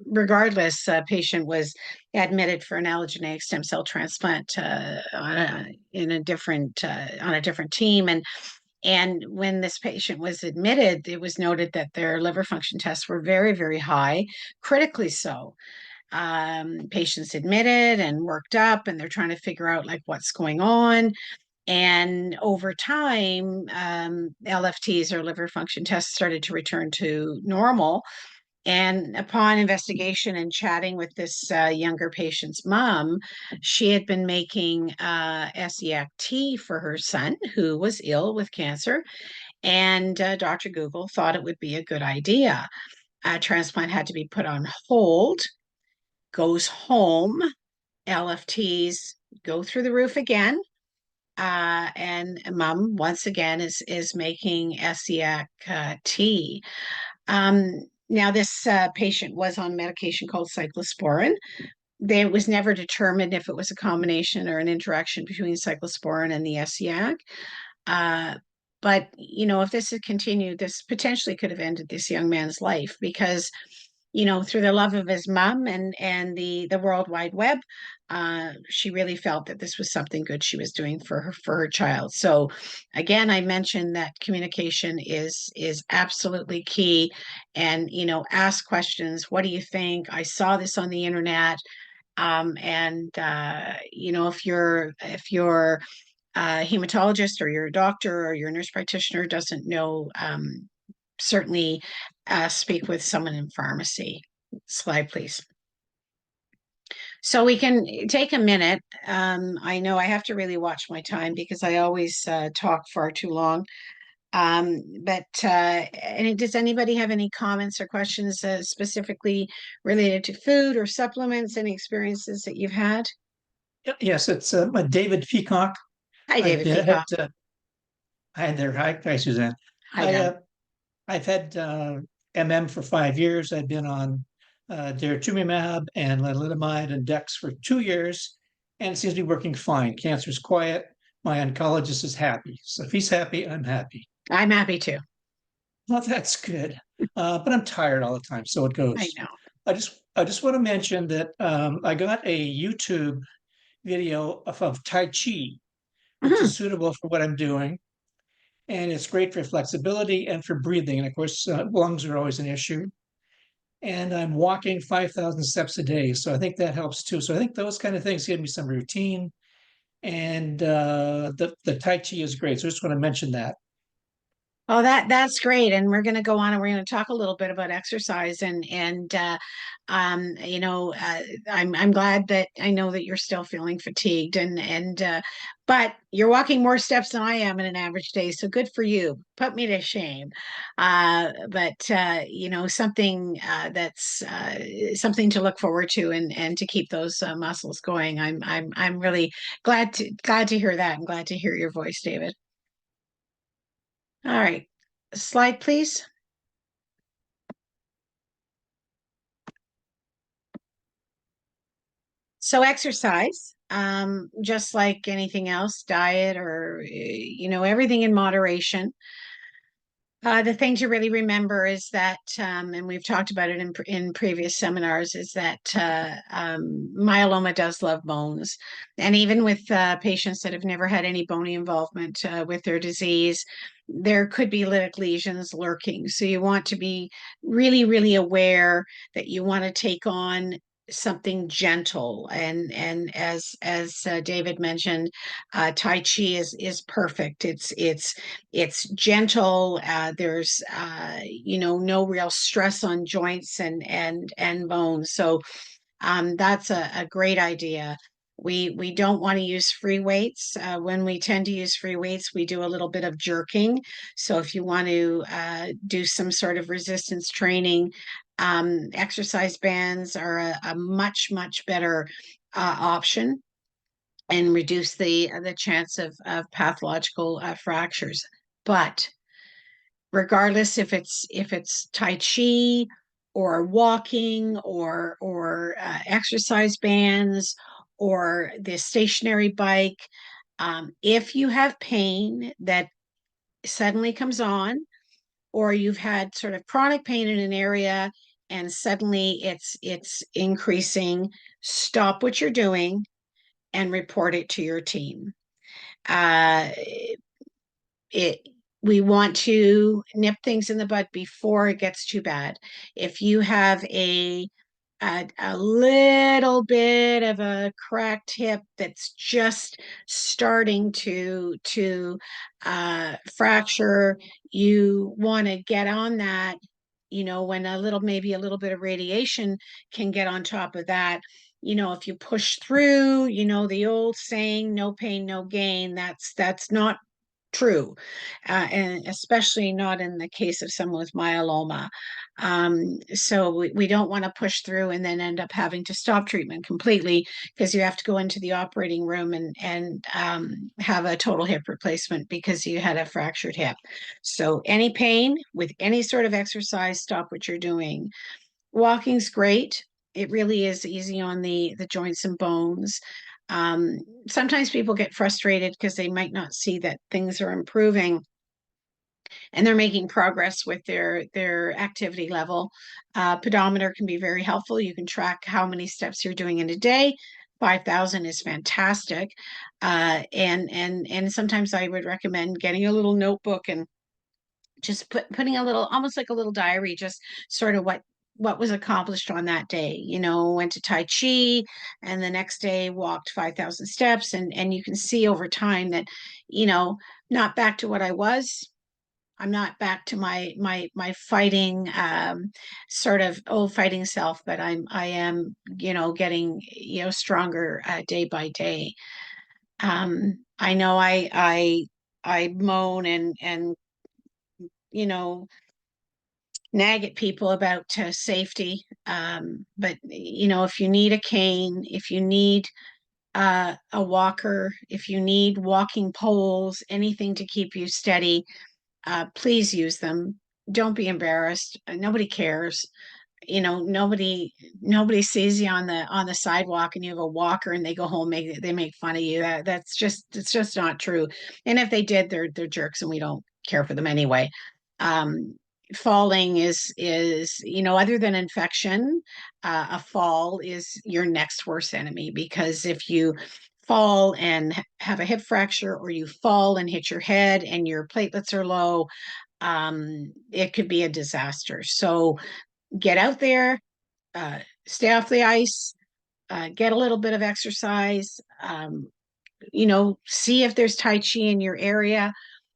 [SPEAKER 1] regardless, a patient was admitted for an allogeneic stem cell transplant in a different on a different team, and when this patient was admitted, it was noted that their liver function tests were very, very high, critically so. Patients admitted and worked up, and they're trying to figure out like what's going on. And over time, LFTs or liver function tests started to return to normal. And upon investigation and chatting with this younger patient's mom, she had been making SEAC for her son, who was ill with cancer. And Dr. Google thought it would be a good idea. A transplant had to be put on hold, goes home, LFTs go through the roof again. And mom once again is making SEAC tea. Now this patient was on medication called cyclosporin. It was never determined if it was a combination or an interaction between cyclosporin and the SEAC. But you know, if this had continued, this potentially could have ended this young man's life because, you know, through the love of his mom and the World Wide Web, she really felt that this was something good she was doing for her child. So again, I mentioned that communication is absolutely key, and you know, ask questions. What do you think? I saw this on the internet. And you know, if your hematologist or your doctor or your nurse practitioner doesn't know, certainly speak with someone in pharmacy. Slide, please. So we can take a minute. I know I have to really watch my time because I always talk far too long. And does anybody have any comments or questions specifically related to food or supplements, any experiences that you've had?
[SPEAKER 7] Yes, it's David Peacock.
[SPEAKER 1] Hi, David Peacock.
[SPEAKER 7] Hi there. Hi, Suzanne.
[SPEAKER 1] Hi, Dan.
[SPEAKER 7] I've had MM for 5 years. I've been on daratumumab and lenalidomide and Dex for 2 years, and it seems to be working fine. Cancer's quiet. My oncologist is happy. So if he's happy, I'm happy.
[SPEAKER 1] I'm happy too.
[SPEAKER 7] Well, that's good. But I'm tired all the time, so it goes.
[SPEAKER 1] I know.
[SPEAKER 7] I just want to mention that I got a YouTube video of Tai Chi, which is suitable for what I'm doing. And it's great for flexibility and for breathing. And of course, lungs are always an issue. And I'm walking 5,000 steps a day. So I think that helps too. So I think those kind of things give me some routine. And the Tai Chi is great. So I just want to mention that.
[SPEAKER 1] Oh, that's great. And we're going to go on and we're going to talk a little bit about exercise you know, I'm glad that I know that you're still feeling fatigued but you're walking more steps than I am in an average day. So good for you. Put me to shame. You know, something that's something to look forward to and to keep those muscles going. I'm really glad to hear that. I'm glad to hear your voice, David. All right, slide, please. So exercise, just like anything else, diet or, you know, everything in moderation. The thing to really remember is that, and we've talked about it in previous seminars, is that myeloma does love bones. And even with patients that have never had any bony involvement with their disease, there could be lytic lesions lurking. So you want to be really, really aware that you want to take on something gentle, and as David mentioned, Tai Chi is perfect. It's gentle. There's no real stress on joints and bones. So that's a great idea. We don't want to use free weights. When we tend to use free weights, we do a little bit of jerking. So if you want to do some sort of resistance training, exercise bands are a much better option and reduce the chance of pathological fractures. But regardless if it's Tai Chi or walking or exercise bands or the stationary bike, if you have pain that suddenly comes on, or you've had sort of chronic pain in an area and suddenly it's increasing, stop what you're doing and report it to your team. Uh, it We want to nip things in the bud before it gets too bad. If you have a little bit of a cracked hip that's just starting to fracture, you want to get on that, when maybe a little bit of radiation can get on top of that. If you push through, the old saying, no pain, no gain, that's not true, and especially not in the case of someone with myeloma. So we don't want to push through and then end up having to stop treatment completely, because you have to go into the operating room and have a total hip replacement because you had a fractured hip. So any pain with any sort of exercise, stop what you're doing. Walking's great. It really is easy on the joints and bones. Sometimes people get frustrated because they might not see that things are improving and they're making progress with their activity level. Pedometer can be very helpful. You can track how many steps you're doing in a day. 5,000 is fantastic. And sometimes I would recommend getting a little notebook and just putting a little, almost like a little diary, just sort of what was accomplished on that day. Went to Tai Chi and the next day walked 5,000 steps, and you can see over time that, not back to what I was. I'm not back to my fighting, sort of old fighting self, but I am, getting, stronger day by day. I know I moan and you know nag at people about safety. But if you need a cane, if you need a walker, if you need walking poles, anything to keep you steady, please use them. Don't be embarrassed. Nobody cares. Nobody sees you on the sidewalk and you have a walker and they go home, they make fun of you. It's just not true. And if they did, they're jerks and we don't care for them anyway. Um, Falling is other than infection, a fall is your next worst enemy, because if you fall and have a hip fracture, or you fall and hit your head and your platelets are low, it could be a disaster. So get out there, stay off the ice, get a little bit of exercise, see if there's Tai Chi in your area,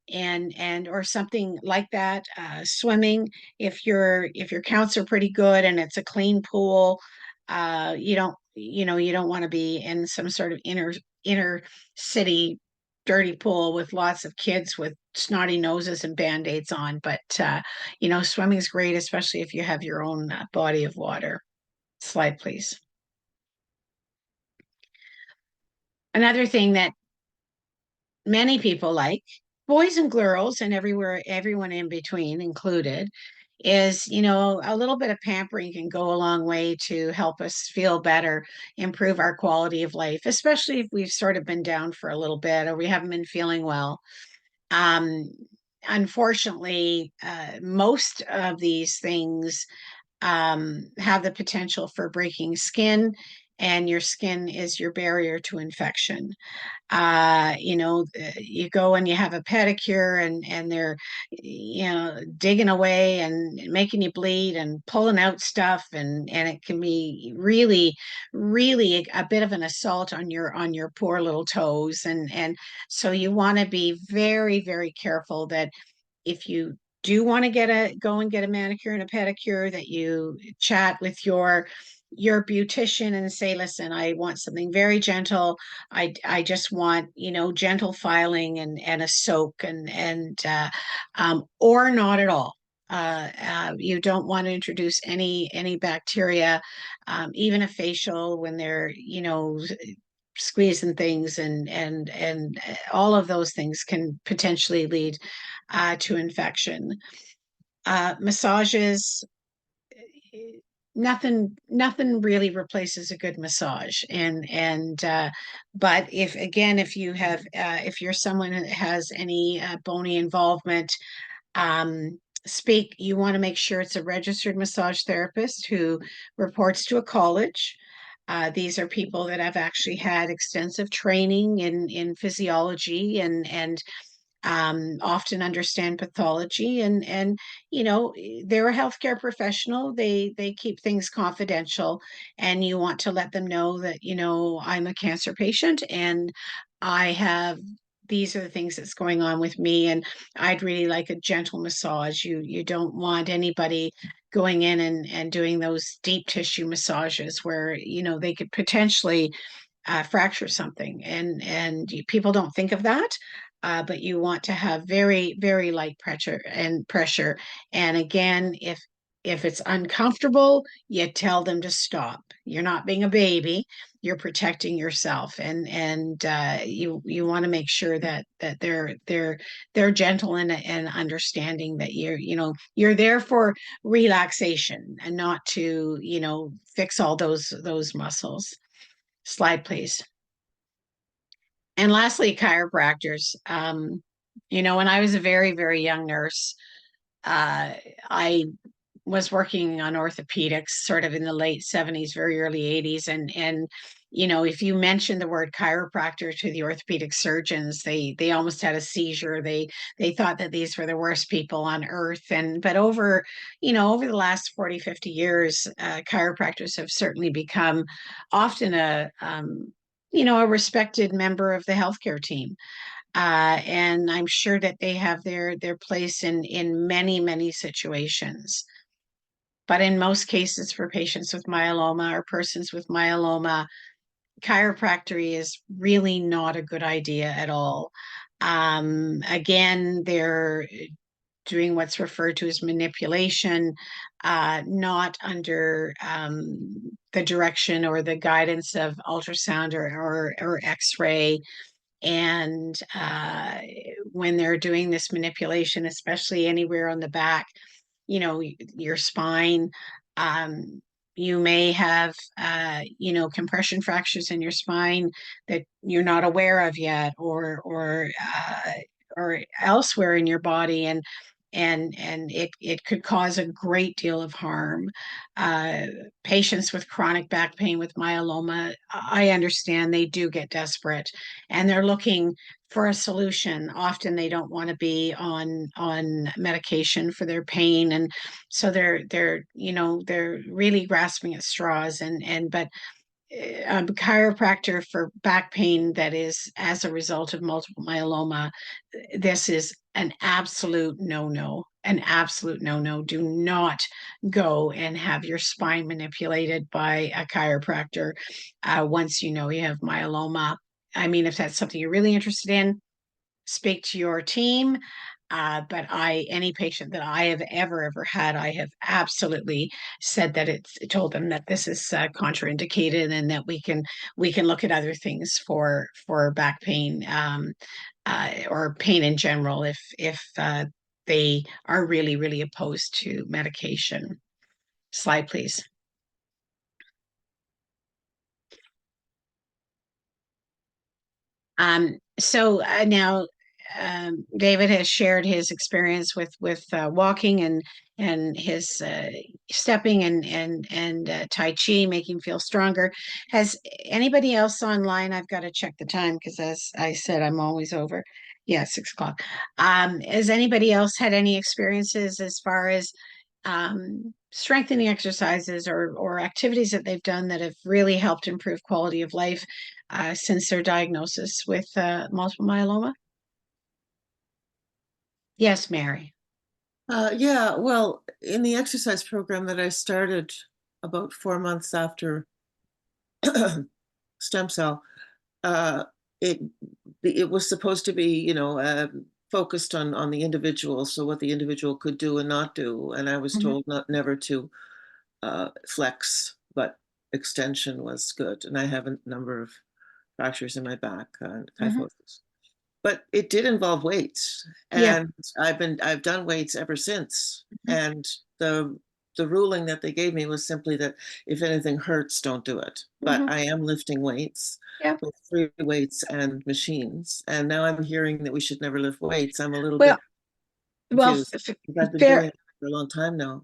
[SPEAKER 1] and or something like that. Swimming, if your counts are pretty good and it's a clean pool, you don't want to be in some sort of inner city dirty pool with lots of kids with snotty noses and band-aids on. But swimming's great, especially if you have your own body of water. Slide, please. Another thing that many people like, boys and girls and everyone in between included, is a little bit of pampering can go a long way to help us feel better, improve our quality of life, especially if we've sort of been down for a little bit or we haven't been feeling well. um Unfortunately, most of these things have the potential for breaking skin and your skin is your barrier to infection. You go and you have a pedicure, and they're, digging away and making you bleed and pulling out stuff, and it can be really, really a bit of an assault on your poor little toes. And so you want to be very, very careful that if you do want to go and get a manicure and a pedicure, that you chat with your beautician and say, listen, I want something very gentle. I just want, gentle filing and a soak, or not at all. You don't want to introduce any bacteria, even a facial when they're, squeezing things, and all of those things can potentially lead to infection. Massages, nothing really replaces a good massage. But if you're someone that has any bony involvement, you want to make sure it's a registered massage therapist who reports to a college. These are people that have actually had extensive training in physiology, and often understand pathology, and they're a healthcare professional. They keep things confidential, and you want to let them know that, I'm a cancer patient, and I have these are the things that's going on with me, and I'd really like a gentle massage. You don't want anybody going in and doing those deep tissue massages where, they could potentially fracture something, and people don't think of that. But you want to have very, very light pressure. And again, if it's uncomfortable, you tell them to stop. You're not being a baby. You're protecting yourself, and you want to make sure that they're gentle and understanding that you're there for relaxation and not to fix all those muscles. Slide, please. And lastly, chiropractors. When I was a very, very young nurse, I was working on orthopedics sort of in the late 70s, very early 80s. And if you mentioned the word chiropractor to the orthopedic surgeons, they almost had a seizure. They thought that these were the worst people on earth. But over the last 40, 50 years, chiropractors have certainly become often a respected member of the healthcare team. And I'm sure that they have their place in many, many situations. But in most cases, for patients with myeloma or persons with myeloma, chiropractic is really not a good idea at all. Again, they're doing what's referred to as manipulation, not under the direction or the guidance of ultrasound or X-ray. And when they're doing this manipulation, especially anywhere on the back, your spine, you may have, compression fractures in your spine that you're not aware of yet, or elsewhere in your body, and it could cause a great deal of harm. Patients with chronic back pain with myeloma, I understand they do get desperate, and they're looking for a solution. Often they don't want to be on medication for their pain, and so they're really grasping at straws. But a chiropractor for back pain that is as a result of multiple myeloma, this is an absolute no-no. An absolute no-no. Do not go and have your spine manipulated by a chiropractor once you know you have myeloma. I mean, if that's something you're really interested in, speak to your team. But any patient that I have ever had, I have absolutely said that told them that this is contraindicated, and that we can look at other things for back pain, or pain in general, if they are really, really opposed to medication. Slide, please. So now David has shared his experience with walking and his stepping and Tai Chi, making you feel stronger. Has anybody else online? I've got to check the time because, as I said, I'm always over. Yeah, 6 o'clock. Has anybody else had any experiences as far as strengthening exercises or activities that they've done that have really helped improve quality of life since their diagnosis with multiple myeloma? Yes, Mary.
[SPEAKER 6] Yeah, well, in the exercise program that I started about 4 months after stem cell, uh, it it was supposed to be, focused on the individual, so what the individual could do and not do. And I was
[SPEAKER 1] Mhm.
[SPEAKER 6] told never to flex, but extension was good. And I have a number of fractures in my back, kyphosis. But it did involve weights,
[SPEAKER 1] Yeah.
[SPEAKER 6] and I've done weights ever since.
[SPEAKER 1] Mhm.
[SPEAKER 6] And the ruling that they gave me was simply that if anything hurts, don't do it. But
[SPEAKER 1] Mhm.
[SPEAKER 6] I am lifting weights,
[SPEAKER 1] Yeah.
[SPEAKER 6] both free weights and machines. And now I'm hearing that we should never lift weights. I'm a little
[SPEAKER 1] Well,
[SPEAKER 6] bit
[SPEAKER 1] well,
[SPEAKER 6] confused because I've been
[SPEAKER 1] fair,
[SPEAKER 6] doing it for a long time now.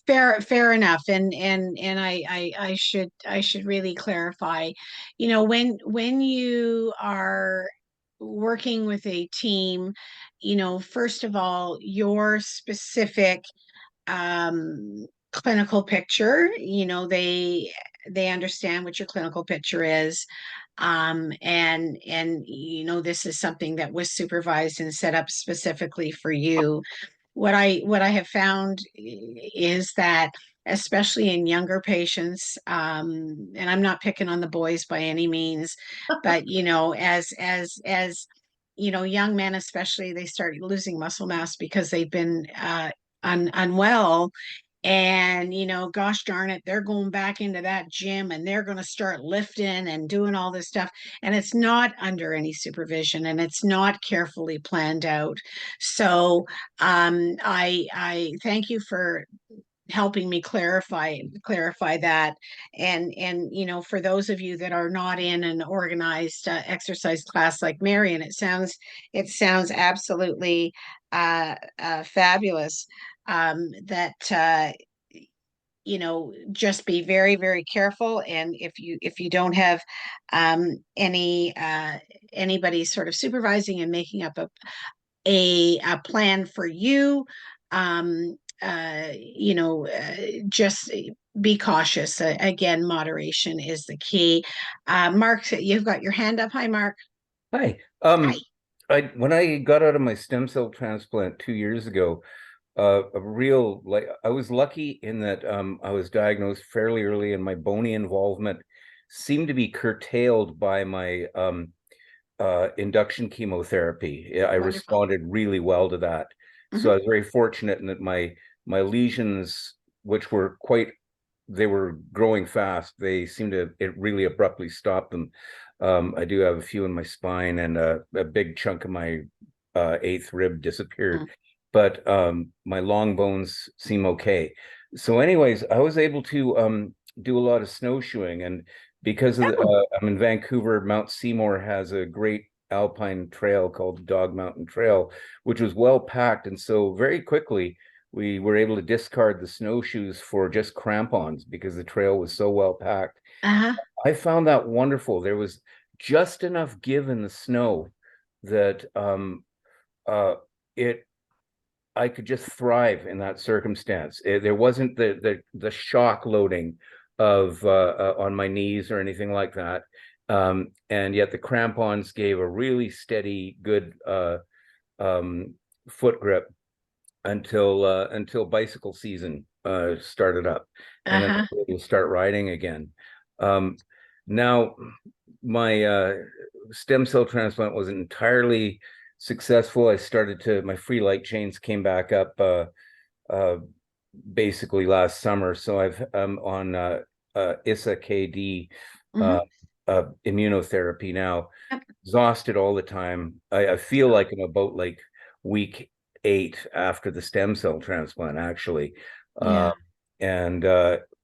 [SPEAKER 1] fair enough. And I should really clarify, when you are working with a team, first of all, your specific clinical picture, they understand what your clinical picture is. And this is something that was supervised and set up specifically for you. What I have found is that, especially in younger patients, and I'm not picking on the boys by any means, but as young men especially, they start losing muscle mass because they've been unwell. And gosh darn it, they're going back into that gym and they're going to start lifting and doing all this stuff, and it's not under any supervision and it's not carefully planned out. So I thank you for helping me clarify that. And for those of you that are not in an organized exercise class like Mary, and it sounds absolutely fabulous, that just be very, very careful. And if you don't have anybody sort of supervising and making up a plan for you, just be cautious. Again, moderation is the key. Mark, you've got your hand up. Hi, Mark.
[SPEAKER 8] Hi.
[SPEAKER 1] Hi.
[SPEAKER 8] When I got out of my stem cell transplant 2 years ago, I was lucky in that I was diagnosed fairly early, and my bony involvement seemed to be curtailed by my induction chemotherapy. I
[SPEAKER 1] Wonderful.
[SPEAKER 8] responded really well to that. So I was very fortunate in that my lesions, which were they were growing fast. They seemed to, it really abruptly stopped them. I do have a few in my spine, and a big chunk of my eighth rib disappeared. But my long bones seem okay. So anyways, I was able to do a lot of snowshoeing, and because of I'm in Vancouver, Mount Seymour has a great alpine trail called Dog Mountain Trail, which was well packed. And so very quickly, we were able to discard the snowshoes for just crampons because the trail was so well packed.
[SPEAKER 1] Uh-huh.
[SPEAKER 8] I found that wonderful. There was just enough give in the snow that it I could just thrive in that circumstance. There wasn't the shock loading of on my knees or anything like that. And yet the crampons gave a really steady, good foot grip until bicycle season started up, and then I
[SPEAKER 1] Uh-huh.
[SPEAKER 8] was able to start riding again. Now my stem cell transplant wasn't entirely successful. My free light chains came back up basically last summer. So I'm on ISA KD immunotherapy now.
[SPEAKER 1] Yep.
[SPEAKER 8] Exhausted all the time. I feel like I'm about like week 8 after the stem cell transplant, actually.
[SPEAKER 1] Yeah.
[SPEAKER 8] And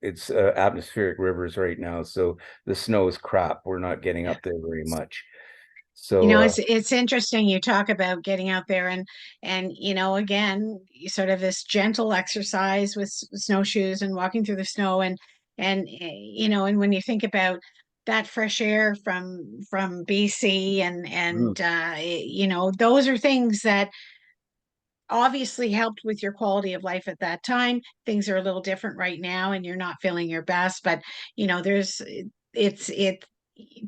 [SPEAKER 8] it's atmospheric rivers right now, so the snow is crap. We're not getting up there very much. So
[SPEAKER 1] You know, it's interesting you talk about getting out there and you know, again, sort of this gentle exercise with snowshoes and walking through the snow and you know, and when you think about that fresh air from BC and you know, those are things that obviously helped with your quality of life at that time. Things are a little different right now and you're not feeling your best, but you know, it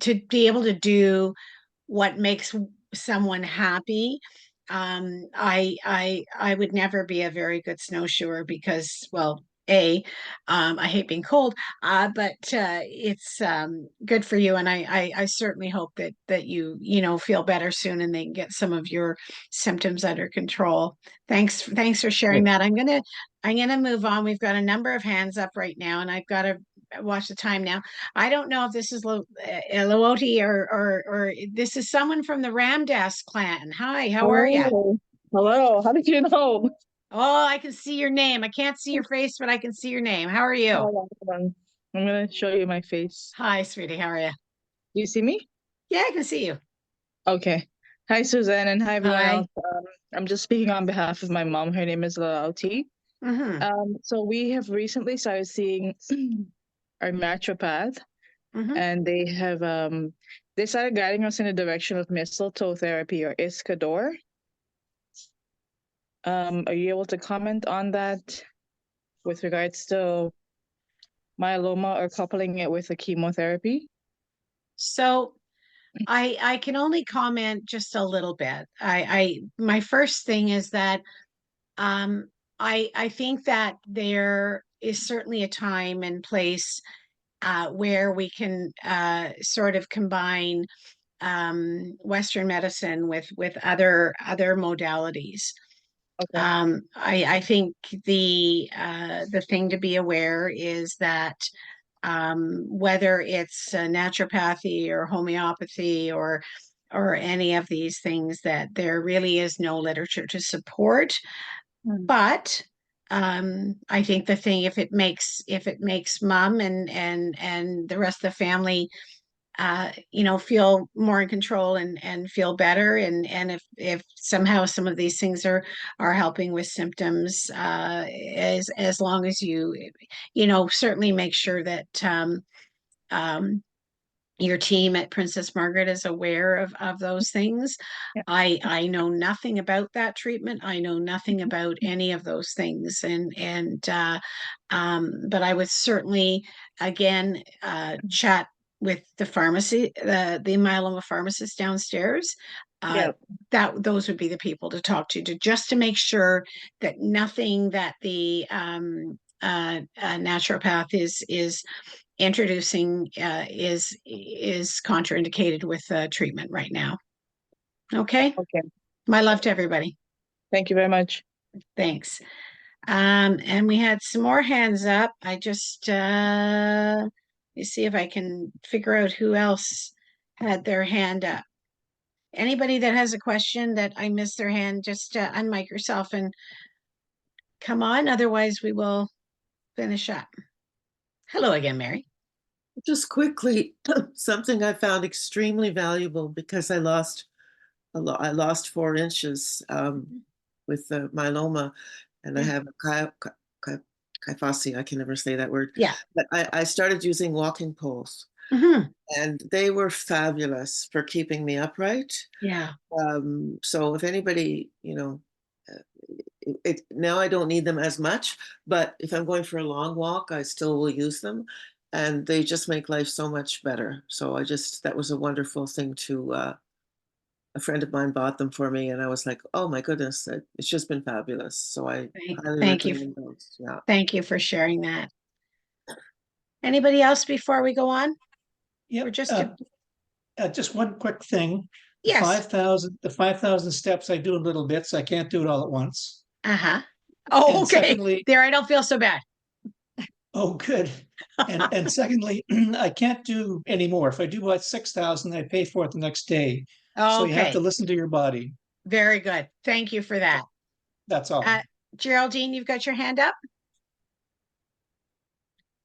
[SPEAKER 1] to be able to do what makes someone happy. I would never be a very good snowshoer because, well, I hate being cold, but it's good for you, and I certainly hope that you know feel better soon and they can get some of your symptoms under control. Thanks for sharing that. I'm gonna move on. We've got a number of hands up right now, and I've got to watch the time now. I don't know if this is Looti or this is someone from the Ramdas clan. Hi, how are you?
[SPEAKER 9] Oh, hello. How did you know?
[SPEAKER 1] Oh, I can see your name. I can't see your face, but I can see your name. How are you?
[SPEAKER 9] Hold on. I'm gonna show you my face.
[SPEAKER 1] Hi, sweetie. How are you?
[SPEAKER 9] You see me?
[SPEAKER 1] Yeah, I can see you.
[SPEAKER 9] Okay. Hi, Suzanne, and hi, everyone
[SPEAKER 1] Hi.
[SPEAKER 9] else. I'm just speaking on behalf of my mom. Her name is Lauti.
[SPEAKER 1] Mm-hmm.
[SPEAKER 9] So we have recently started seeing our naturopath,
[SPEAKER 1] Mm-hmm.
[SPEAKER 9] and they started guiding us in the direction of mistletoe therapy or Iscador. Are you able to comment on that with regards to myeloma or coupling it with a chemotherapy?
[SPEAKER 1] So I can only comment just a little bit. My first thing is that um I think that there is certainly a time and place where we can sort of combine Western medicine with other modalities.
[SPEAKER 9] Okay.
[SPEAKER 1] I think the thing to be aware is that whether it's naturopathy or homeopathy or any of these things, that there really is no literature to support. But I think the thing, if it makes mom and the rest of the family you know, feel more in control and feel better. And if somehow some of these things are helping with symptoms, as long as you know, certainly make sure that um, your team at Princess Margaret is aware of those things.
[SPEAKER 9] Yeah.
[SPEAKER 1] I know nothing about that treatment. I know nothing about any of those things, but I would certainly again chat with the pharmacy, the myeloma pharmacist downstairs.
[SPEAKER 9] Yeah.
[SPEAKER 1] That those would be the people to talk to just to make sure that nothing that the naturopath is introducing is contraindicated with treatment right now. Okay.
[SPEAKER 9] Okay.
[SPEAKER 1] My love to everybody.
[SPEAKER 9] Thank you very much.
[SPEAKER 1] Thanks. And we had some more hands up. I just let me see if I can figure out who else had their hand up. Anybody that has a question that I missed their hand, just unmic yourself and come on. Otherwise, we will finish up. Hello again, Mary.
[SPEAKER 6] Just quickly, something I found extremely valuable because I lost I lost 4 inches with the myeloma, and I have a kyphoscoliosis. I can never say that word.
[SPEAKER 1] Yeah.
[SPEAKER 6] But I started using walking poles,
[SPEAKER 1] Mm-hmm.
[SPEAKER 6] and they were fabulous for keeping me upright.
[SPEAKER 1] Yeah.
[SPEAKER 6] So if anybody, you know, now I don't need them as much, but if I'm going for a long walk, I still will use them, and they just make life so much better. So that was a wonderful thing to, a friend of mine bought them for me, and I was like, oh my goodness, it's just been fabulous. So I highly
[SPEAKER 1] Thank you.
[SPEAKER 6] recommend those. Yeah.
[SPEAKER 1] Thank you for sharing that. Anybody else before we go on?
[SPEAKER 7] Yeah,
[SPEAKER 1] Or just
[SPEAKER 7] just one quick thing.
[SPEAKER 1] Yes.
[SPEAKER 7] 5,000 steps I do in little bits. I can't do it all at once.
[SPEAKER 1] Uh-huh. Oh,
[SPEAKER 7] And
[SPEAKER 1] okay.
[SPEAKER 7] secondly,
[SPEAKER 1] There, I don't feel so bad.
[SPEAKER 7] oh, good. And secondly, I can't do anymore. If I do about 6,000, I pay for it the next day. So you have
[SPEAKER 1] Okay.
[SPEAKER 7] to listen to your body.
[SPEAKER 1] Very good. Thank you for that.
[SPEAKER 7] That's all.
[SPEAKER 1] Geraldine, you've got your hand up?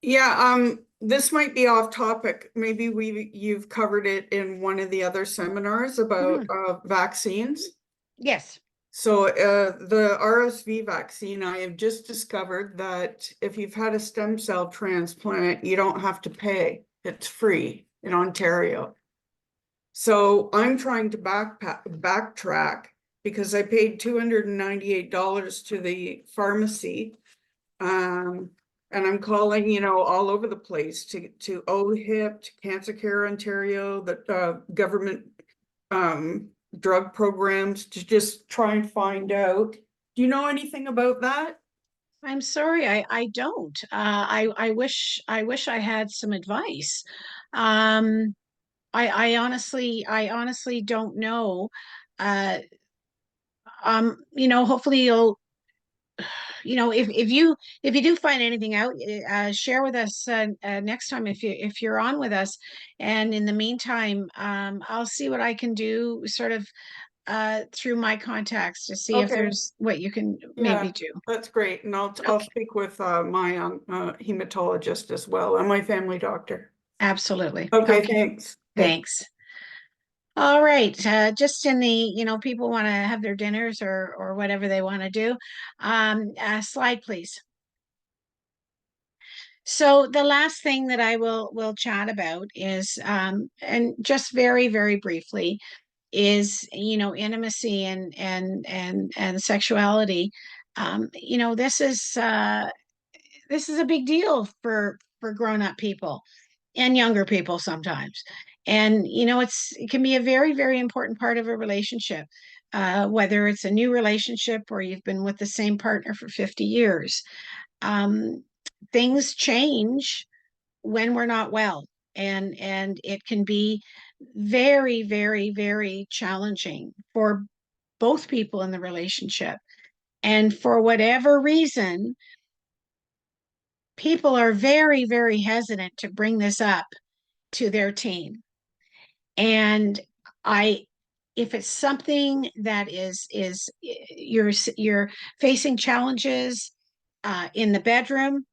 [SPEAKER 4] Yeah, this might be off topic. Maybe you've covered it in one of the other seminars about vaccines.
[SPEAKER 1] Yes.
[SPEAKER 4] So the RSV vaccine, I have just discovered that if you've had a stem cell transplant, you don't have to pay. It's free in Ontario. So I'm trying to backtrack because I paid $298 to the pharmacy. And I'm calling, you know, all over the place to OHIP, to Cancer Care Ontario, the government drug programs to just try and find out. Do you know anything about that?
[SPEAKER 1] I'm sorry, I don't. I wish I had some advice. I honestly don't know. Uh, you know, hopefully you'll, you know, if you do find anything out, share with us next time if you're on with us. And in the meantime, I'll see what I can do, sort of through my contacts to see if
[SPEAKER 4] Okay.
[SPEAKER 1] there's what you can
[SPEAKER 4] Yeah,
[SPEAKER 1] maybe do.
[SPEAKER 4] that's great. And I'll speak with my hematologist as well and my family doctor.
[SPEAKER 1] Absolutely.
[SPEAKER 4] Okay, thanks. Okay.
[SPEAKER 1] Thanks. All right. Just in the, you know, people want to have their dinners or whatever they want to do. Slide, please. So the last thing that I will chat about is, and just very, very briefly, is, you know, intimacy and sexuality. You know, this is a big deal for grown-up people and younger people sometimes. And, you know, it can be a very, very important part of a relationship, whether it's a new relationship or you've been with the same partner for 50 years. Um, Things change when we're not well, and it can be very, very, very challenging for both people in the relationship. And for whatever reason, people are very, very hesitant to bring this up to their teen. And I, if it's something that is you're facing challenges in the bedroom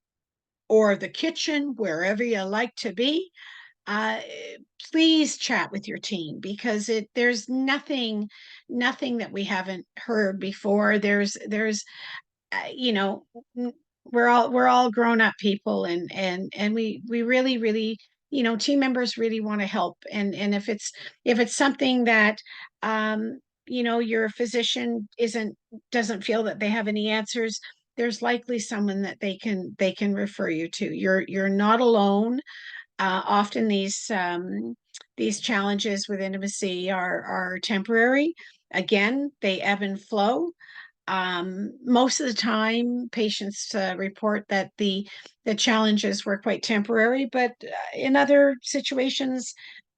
[SPEAKER 1] or the kitchen, wherever you like to be, uh, please chat with your teen, because there's nothing that we haven't heard before. There's you know, we're all grown up people, and we really, really, you know, team members really want to help. And if it's something that you know, your physician doesn't feel that they have any answers, there's likely someone that they can refer you to. You're not alone. Often these challenges with intimacy are temporary. Again, they ebb and flow. Most of the time, patients report that the challenges were quite temporary, but in other situations,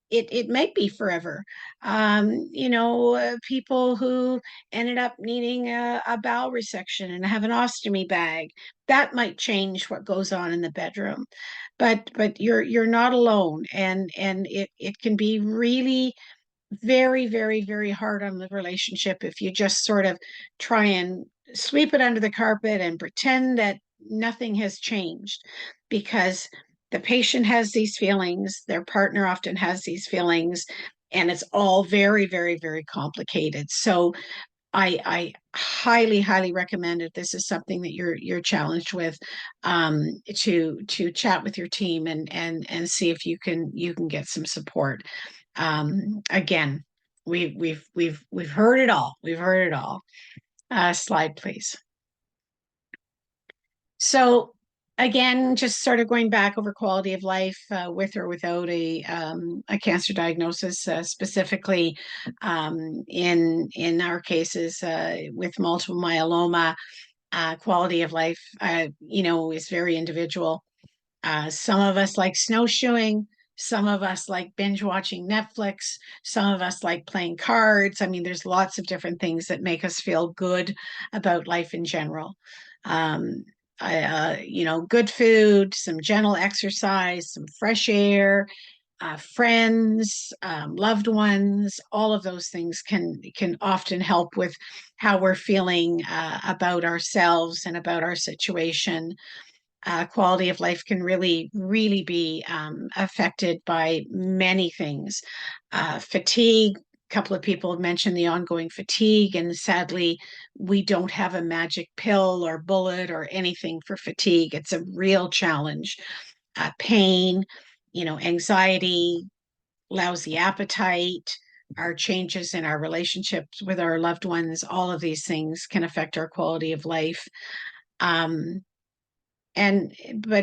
[SPEAKER 1] it might be forever. You know, people who ended up needing a bowel resection and have an ostomy bag, that might change what goes on in the bedroom. But you're not alone, and it can be really very, very, very hard on the relationship if you just sort of try and sweep it under the carpet and pretend that nothing has changed, because the patient has these feelings, their partner often has these feelings, and it's all very, very, very complicated. So I highly, highly recommend, if this is something that you're challenged with, to chat with your team and see if you can get some support. Again, we've heard it all. We've heard it all. Slide, please. So again, just sort of going back over quality of life with or without a cancer diagnosis, specifically in our cases with multiple myeloma, quality of life, you know, is very individual. Some of us like snowshoeing. Some of us like binge watching Netflix. Some of us like playing cards. I mean, there's lots of different things that make us feel good about life in general. Um, you know, good food, some gentle exercise, some fresh air, friends, loved ones, all of those things can often help with how we're feeling about ourselves and about our situation. quality of life can really, really be affected by many things. Fatigue, a couple of people have mentioned the ongoing fatigue, and sadly, we don't have a magic pill or bullet or anything for fatigue. It's a real challenge. Pain, anxiety, lousy appetite, our changes in our relationships with our loved ones, all of these things can affect our quality of life. But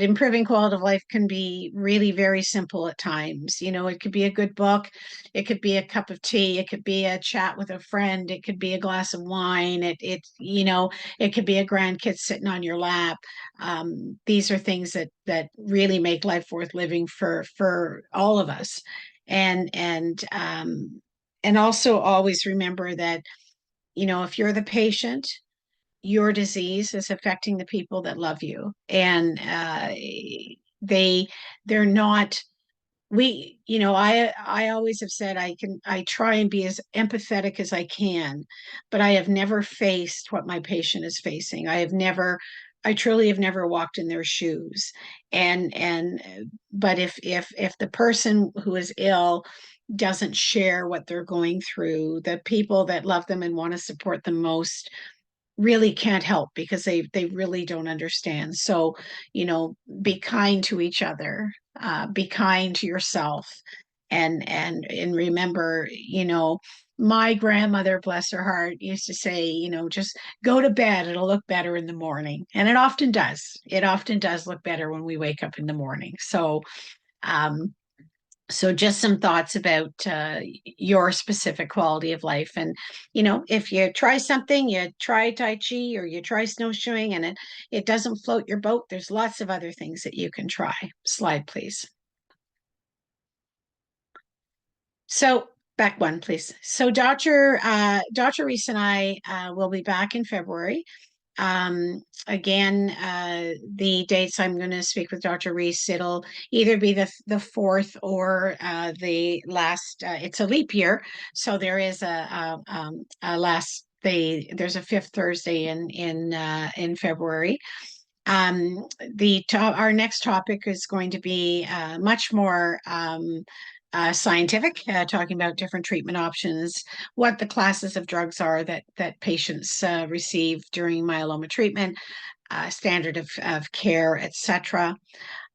[SPEAKER 1] improving quality of life can be really very simple at times. It could be a good book, it could be a cup of tea, it could be a chat with a friend, it could be a glass of wine, it could be a grandkid sitting on your lap. These are things that really make life worth living for all of us. And also always remember that, if you're the patient, your disease is affecting the people that love you, and they're not. I always have said I try and be as empathetic as I can, but I have never faced what my patient is facing. I truly have never walked in their shoes. But if the person who is ill doesn't share what they're going through, the people that love them and want to support them most really can't help, because they really don't understand. So, be kind to each other, be kind to yourself, and remember, my grandmother, bless her heart, used to say, just go to bed, it'll look better in the morning. And it often does. It often does look better when we wake up in the morning. So just some thoughts about your specific quality of life. And, if you try something, you try Tai Chi or you try snowshoeing and it doesn't float your boat, there's lots of other things that you can try. Slide, please. So back one, please. So Dr. Reese and I will be back in February. Again, the dates I'm going to speak with Dr. Reese, it'll either be the 4th or the last, it's a leap year. So there is a there's a 5th Thursday in February. Our next topic is going to be much more scientific, talking about different treatment options, what the classes of drugs are that patients receive during myeloma treatment, standard of care, etc.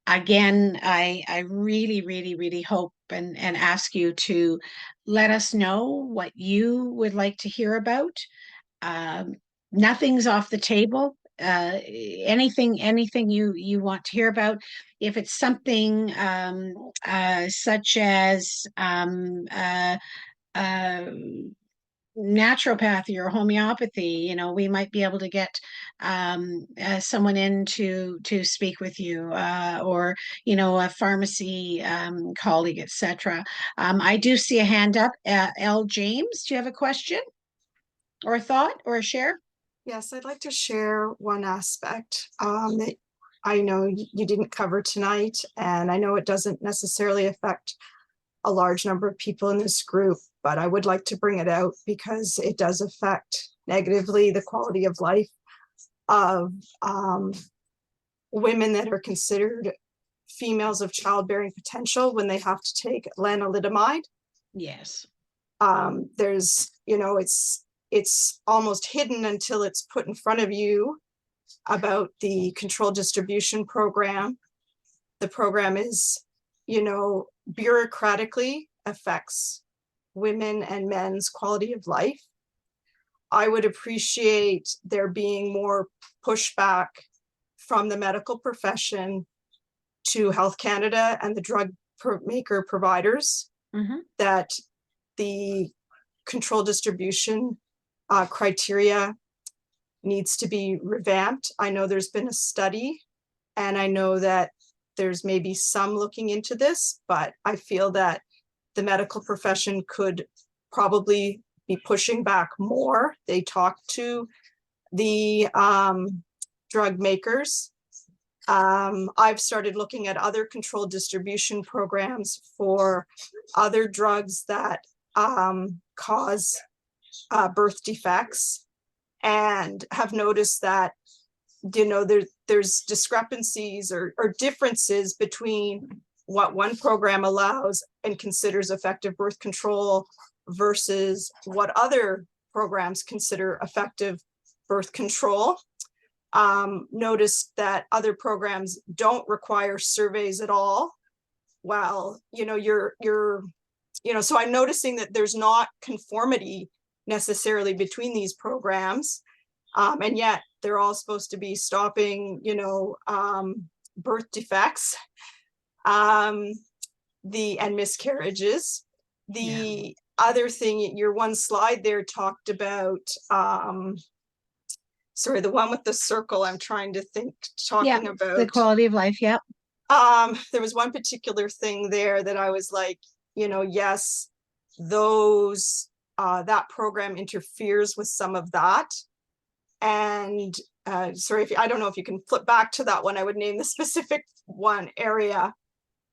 [SPEAKER 1] Again, I really, really, really hope and ask you to let us know what you would like to hear about. Nothing's off the table. Anything you want to hear about. If it's something such as naturopathy or homeopathy, we might be able to get someone in to speak with you, or a pharmacy colleague, etc. I do see a hand up. L. James, do you have a question or a thought or a share?
[SPEAKER 10] Yes, I'd like to share one aspect that I know you didn't cover tonight, and I know it doesn't necessarily affect a large number of people in this group, but I would like to bring it out because it does affect negatively the quality of life of women that are considered females of childbearing potential when they have to take lenalidomide.
[SPEAKER 1] Yes.
[SPEAKER 10] There's, it's almost hidden until it's put in front of you about the controlled distribution program. The program is, bureaucratically affects women and men's quality of life. I would appreciate there being more pushback from the medical profession to Health Canada and the drug maker providers, that the controlled distribution criteria needs to be revamped. I know there's been a study, and I know that there's maybe some looking into this, but I feel that the medical profession could probably be pushing back more. They talk to the drug makers. I've started looking at other controlled distribution programs for other drugs that cause birth defects, and have noticed that there's discrepancies or differences between what one program allows and considers effective birth control versus what other programs consider effective birth control. Noticed that other programs don't require surveys at all. Well, so I'm noticing that there's not conformity necessarily between these programs. And yet they're all supposed to be stopping, birth defects, and miscarriages. The other thing, your one slide there talked about, sorry, the one with the circle, I'm trying to think, talking about
[SPEAKER 1] the quality of life. Yep.
[SPEAKER 10] There was one particular thing there that I was like, yes, those, that program interferes with some of that. And sorry, I don't know if you can flip back to that one. I would name the specific one area.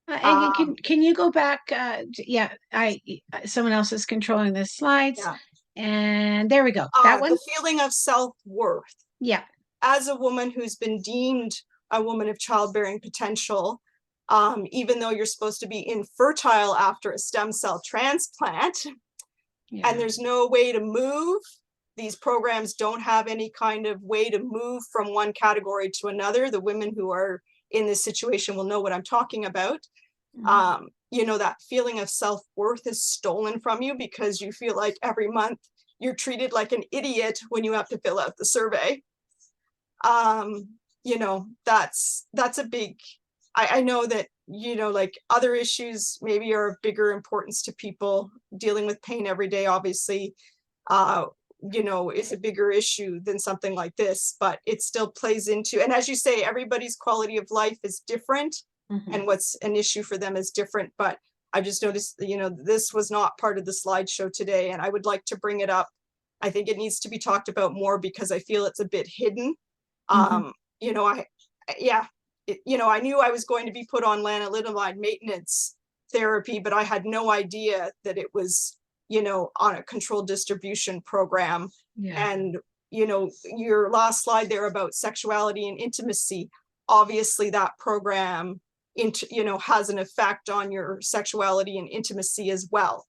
[SPEAKER 1] And can you go back? Someone else is controlling the slides.
[SPEAKER 10] Yeah.
[SPEAKER 1] And there we go. That one.
[SPEAKER 10] The feeling of self-worth.
[SPEAKER 1] Yeah.
[SPEAKER 10] As a woman who's been deemed a woman of childbearing potential, even though you're supposed to be infertile after a stem cell transplant, and there's no way to move. These programs don't have any kind of way to move from one category to another. The women who are in this situation will know what I'm talking about. That feeling of self-worth is stolen from you because you feel like every month you're treated like an idiot when you have to fill out the survey. That's a big, I know that, like other issues maybe are of bigger importance to people. Dealing with pain every day, obviously, is a bigger issue than something like this, but it still plays into, and as you say, everybody's quality of life is different, and what's an issue for them is different. But I just noticed, this was not part of the slideshow today, and I would like to bring it up. I think it needs to be talked about more because I feel it's a bit hidden. I knew I was going to be put on lanolidamide maintenance therapy, but I had no idea that it was, on a controlled distribution program. And, your last slide there about sexuality and intimacy, obviously that program, has an effect on your sexuality and intimacy as well,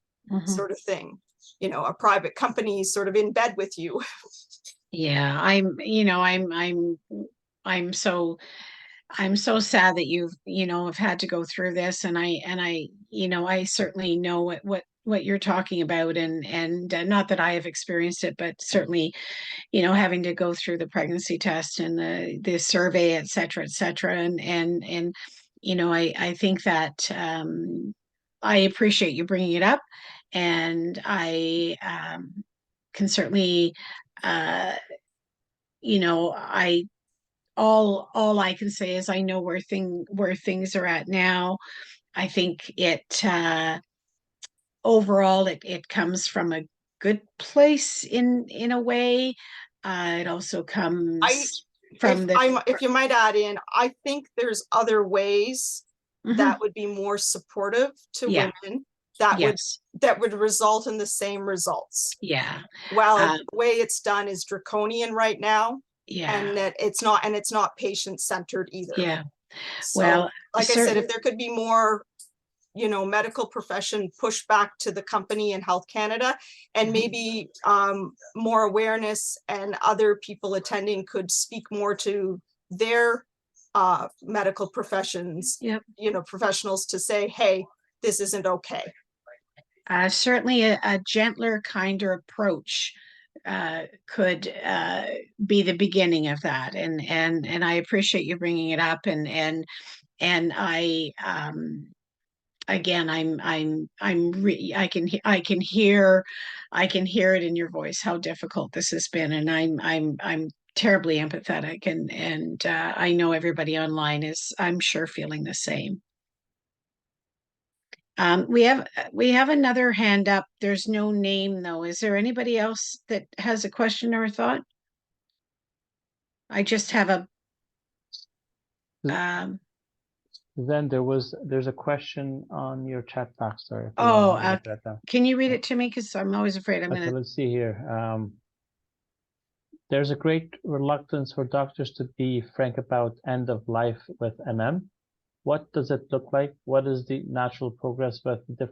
[SPEAKER 10] sort of thing. A private company sort of in bed with you.
[SPEAKER 1] Yeah, I'm so sad that you've, have had to go through this, and I certainly know what you're talking about, and not that I have experienced it, but certainly, having to go through the pregnancy test and the survey, et cetera, and I think that I appreciate you bringing it up, and I can certainly, all I can say is I know where things are at now. I think it overall it comes from a good place in a way. It also comes from
[SPEAKER 10] if you might add in, I think there's other ways that would be more supportive to women that would result in the same results. The way it's done is draconian right now. And that it's not patient-centered either. So, like I said, if there could be more, medical profession pushback to the company in Health Canada, and maybe more awareness, and other people attending could speak more to their medical professions, professionals, to say, hey, this isn't okay.
[SPEAKER 1] Certainly a gentler, kinder approach could be the beginning of that, and I appreciate you bringing it up, and I again I can hear it in your voice how difficult this has been, and I'm terribly empathetic, and I know everybody online is, I'm sure, feeling the same. We have another hand up. There's no name though. Is there anybody else that has a question or a thought? I just have a
[SPEAKER 11] Then there's a question on your chat box. Sorry.
[SPEAKER 1] Can you read it to me? Because I'm always afraid I'm
[SPEAKER 11] Okay,
[SPEAKER 1] gonna.
[SPEAKER 11] let's see here. there's a great reluctance for doctors to be frank about end of life with MM. What does it look like? What is the natural progress with the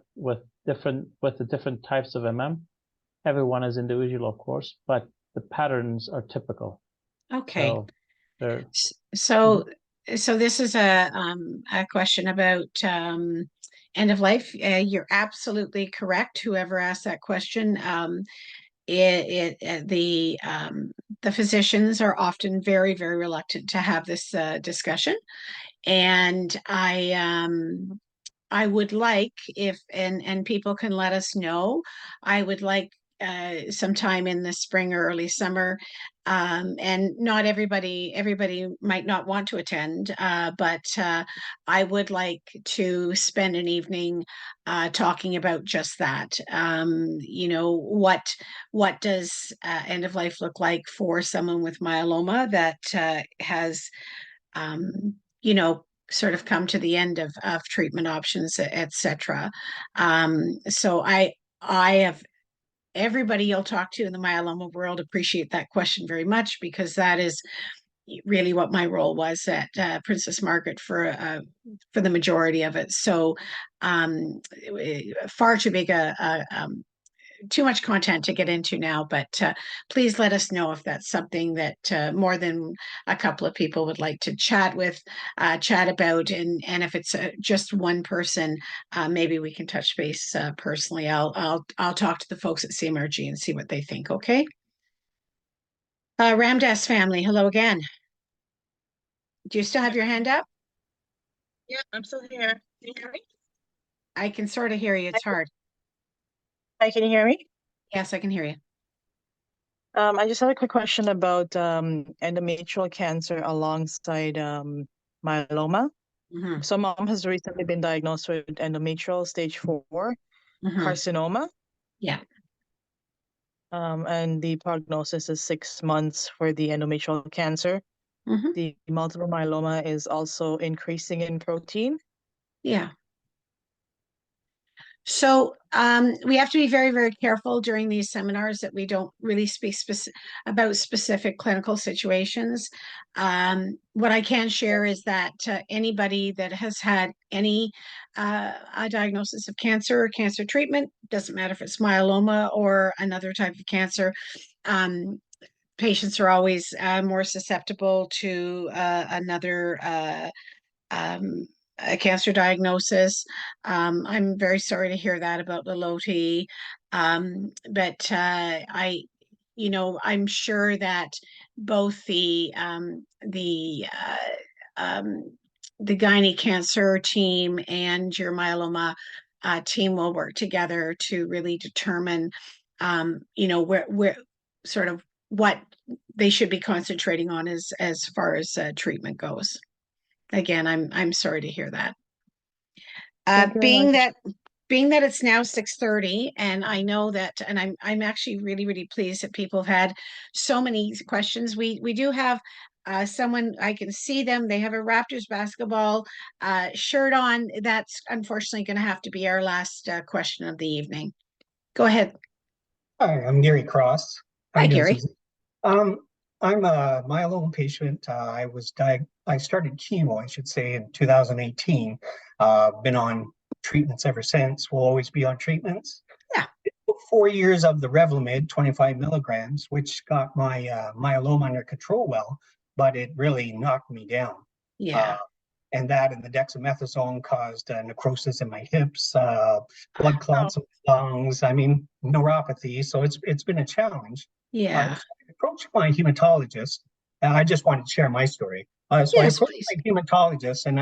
[SPEAKER 11] different types of MM? Everyone is individual, of course, but the patterns are typical.
[SPEAKER 1] Okay.
[SPEAKER 11] So they're
[SPEAKER 1] So, so this is a question about end of life. You're absolutely correct. Whoever asked that question, the physicians are often very, very reluctant to have this discussion, and I would like if and people can let us know. I would like sometime in the spring or early summer, and not everybody might not want to attend, but I would like to spend an evening talking about just that. You know, what does end of life look like for someone with myeloma that has you know, sort of come to the end of treatment options, etc. So I have everybody you'll talk to in the myeloma world appreciate that question very much, because that is really what my role was at Princess Margaret for the majority of it. So far too big too much content to get into now, but please let us know if that's something that more than a couple of people would like to chat about, and if it's just one person, maybe we can touch base personally. I'll talk to the folks at CMRG and see what they think. Okay. Ramdas family, hello again. Do you still have your hand up?
[SPEAKER 9] Yeah, I'm still here. Can you hear me?
[SPEAKER 1] I can sort of hear you. It's hard.
[SPEAKER 9] Hi, can you hear me?
[SPEAKER 1] Yes, I can hear you.
[SPEAKER 9] I just had a quick question about endometrial cancer alongside myeloma. So mom has recently been diagnosed with endometrial stage 4 carcinoma.
[SPEAKER 1] Yeah.
[SPEAKER 9] And the prognosis is 6 months for the endometrial cancer. The multiple myeloma is also increasing in protein.
[SPEAKER 1] Yeah. So we have to be very, very careful during these seminars that we don't really speak about specific clinical situations. What I can share is that anybody that has had any a diagnosis of cancer or cancer treatment, doesn't matter if it's myeloma or another type of cancer, patients are always more susceptible to another a cancer diagnosis. I'm very sorry to hear that about Liloti. But I'm sure that both the gynae cancer team and your myeloma team will work together to really determine, where sort of what they should be concentrating on as far as treatment goes. Again, I'm sorry to hear that. Being that it's now 6:30, and I know that, and I'm actually really, really pleased that people have had so many questions. We do have someone, I can see them. They have a Raptors basketball shirt on. That's unfortunately going to have to be our last question of the evening. Go ahead.
[SPEAKER 12] Hi, I'm Gary Cross.
[SPEAKER 1] Hi, Gary.
[SPEAKER 12] I'm a myeloma patient. I started chemo, I should say, in 2018. Been on treatments ever since. Will always be on treatments.
[SPEAKER 1] Yeah.
[SPEAKER 12] 4 years of the Revlimid, 25 milligrams, which got my myeloma under control well, but it really knocked me down.
[SPEAKER 1] Yeah.
[SPEAKER 12] And the dexamethasone caused necrosis in my hips, blood clots in my lungs. I mean, neuropathy. So it's been a challenge.
[SPEAKER 1] Yeah.
[SPEAKER 12] So I approached my hematologist, and I just wanted to share my story. So
[SPEAKER 1] Yes,
[SPEAKER 12] I approached
[SPEAKER 1] please.
[SPEAKER 12] my hematologist, and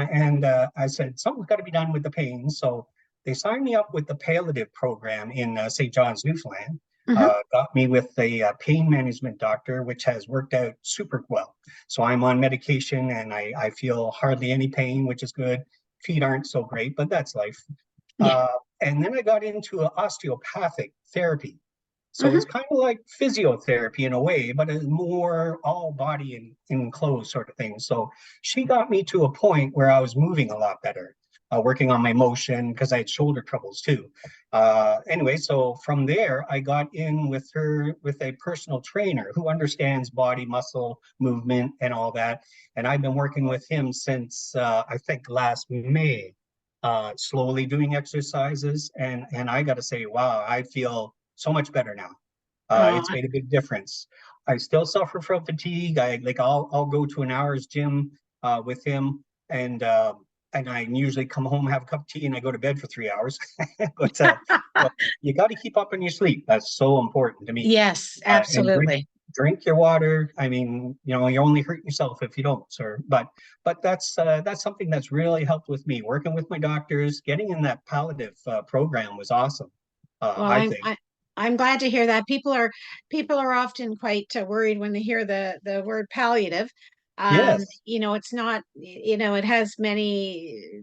[SPEAKER 12] I said something's got to be done with the pain. So they signed me up with the palliative program in St. John's, Newfoundland. Got me with a pain management doctor, which has worked out super well. So I'm on medication, and I feel hardly any pain, which is good. Feet aren't so great, but that's life.
[SPEAKER 1] Yeah.
[SPEAKER 12] And then I got into osteopathic therapy. So it's kind of like physiotherapy in a way, but it's more all body and enclosed sort of thing. So she got me to a point where I was moving a lot better. working on my motion because I had shoulder troubles too. Anyway, so from there, I got in with her with a personal trainer who understands body, muscle, movement, and all that. And I've been working with him since I think last May, slowly doing exercises. And I got to say, wow, I feel so much better now. It's made a big difference. I still suffer from fatigue. I'll go to an hour's gym with him, and I usually come home, have a cup of tea, and I go to bed for 3 hours. But you got to keep up on your sleep. That's so important to me.
[SPEAKER 1] Yes,
[SPEAKER 12] And
[SPEAKER 1] absolutely.
[SPEAKER 12] drink your water. I mean, you know, you're only hurting yourself if you don't, sir. But that's something that's really helped with me. Working with my doctors, getting in that palliative program was awesome.
[SPEAKER 1] Well,
[SPEAKER 12] I think.
[SPEAKER 1] I'm glad to hear that. People are often quite worried when they hear the word palliative.
[SPEAKER 12] Yes.
[SPEAKER 1] You know, it's not, you know, it has many,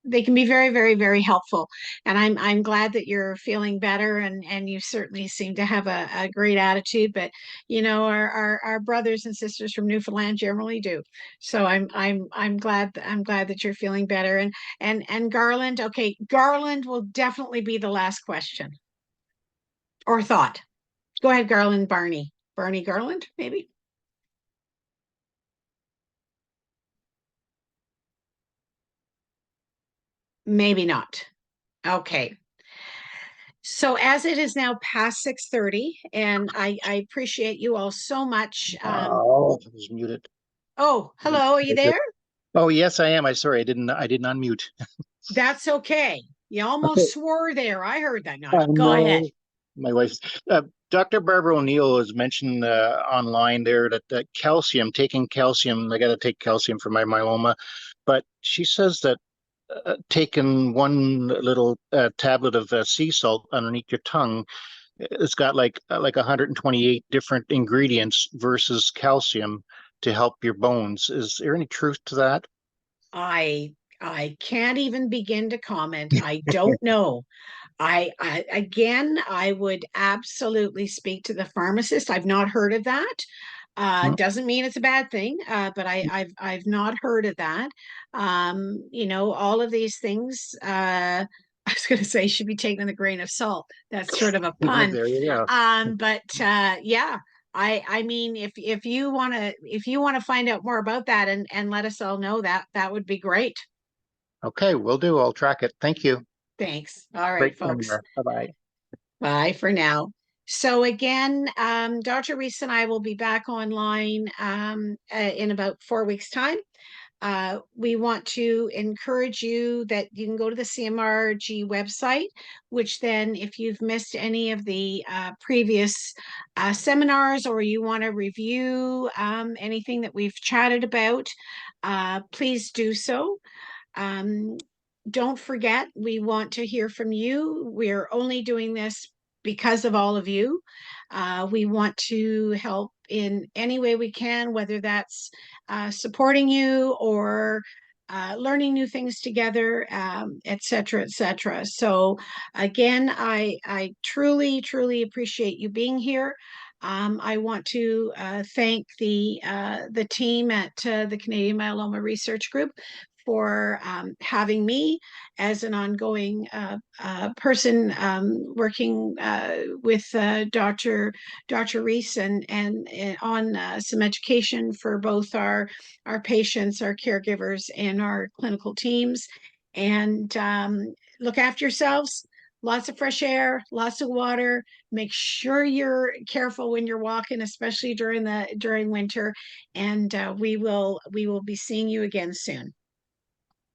[SPEAKER 1] they can be very, very, very helpful. And I'm glad that you're feeling better, and you certainly seem to have a great attitude. But you know, our brothers and sisters from Newfoundland generally do. So I'm glad that you're feeling better. And Garland, okay, Garland will definitely be the last question or thought. Go ahead, Garland. Barney Garland, maybe. Maybe not. Okay. So as it is now past 6:30, and I appreciate you all so much.
[SPEAKER 13] Oh, I was muted.
[SPEAKER 1] Oh, hello, are you there?
[SPEAKER 13] Oh, yes, I am. I didn't unmute.
[SPEAKER 1] That's okay. You almost
[SPEAKER 13] Okay.
[SPEAKER 1] swore there. I heard that. No,
[SPEAKER 13] I
[SPEAKER 1] go ahead.
[SPEAKER 13] know my wife, Dr. Barbara O'Neill has mentioned online there that calcium, taking calcium, I got to take calcium for my myeloma, but she says that taking one little tablet of sea salt underneath your tongue, it's got like 128 different ingredients versus calcium to help your bones. Is there any truth to that?
[SPEAKER 1] I can't even begin to comment. I don't know. I again, I would absolutely speak to the pharmacist. I've not heard of that. Doesn't mean it's a bad thing, but I've not heard of that. You know, all of these things. I was going to say should be taken with a grain of salt. That's sort of a pun.
[SPEAKER 13] There you go.
[SPEAKER 1] But yeah. I mean, if you want to find out more about that and let us all know, that would be great.
[SPEAKER 13] Okay, will do. I'll track it. Thank you.
[SPEAKER 1] Thanks. All right,
[SPEAKER 13] Great
[SPEAKER 1] folks.
[SPEAKER 13] Bye-bye.
[SPEAKER 1] Bye for now. So again, Dr. Reese and I will be back online in about 4 weeks' time. We want to encourage you that you can go to the CMRG website, which then if you've missed any of the previous seminars, or you want to review anything that we've chatted about, please do so. Don't forget, we want to hear from you. We're only doing this because of all of you. We want to help in any way we can, whether that's supporting you or learning new things together, et cetera, et cetera. So again, I truly, truly appreciate you being here. I want to thank the team at the Canadian Myeloma Research Group for having me as an ongoing person working with Dr. Reese and on some education for both our patients, our caregivers, and our clinical teams. And look after yourselves. Lots of fresh air, lots of water. Make sure you're careful when you're walking, especially during winter. And we will be seeing you again soon.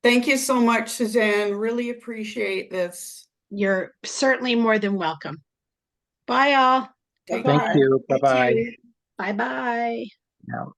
[SPEAKER 4] Thank you so much, Suzanne. Really appreciate this.
[SPEAKER 1] You're certainly more than welcome. Bye, all.
[SPEAKER 4] Take
[SPEAKER 13] Thank
[SPEAKER 4] care.
[SPEAKER 13] you. Bye-bye.
[SPEAKER 1] Bye-bye.
[SPEAKER 13] Now.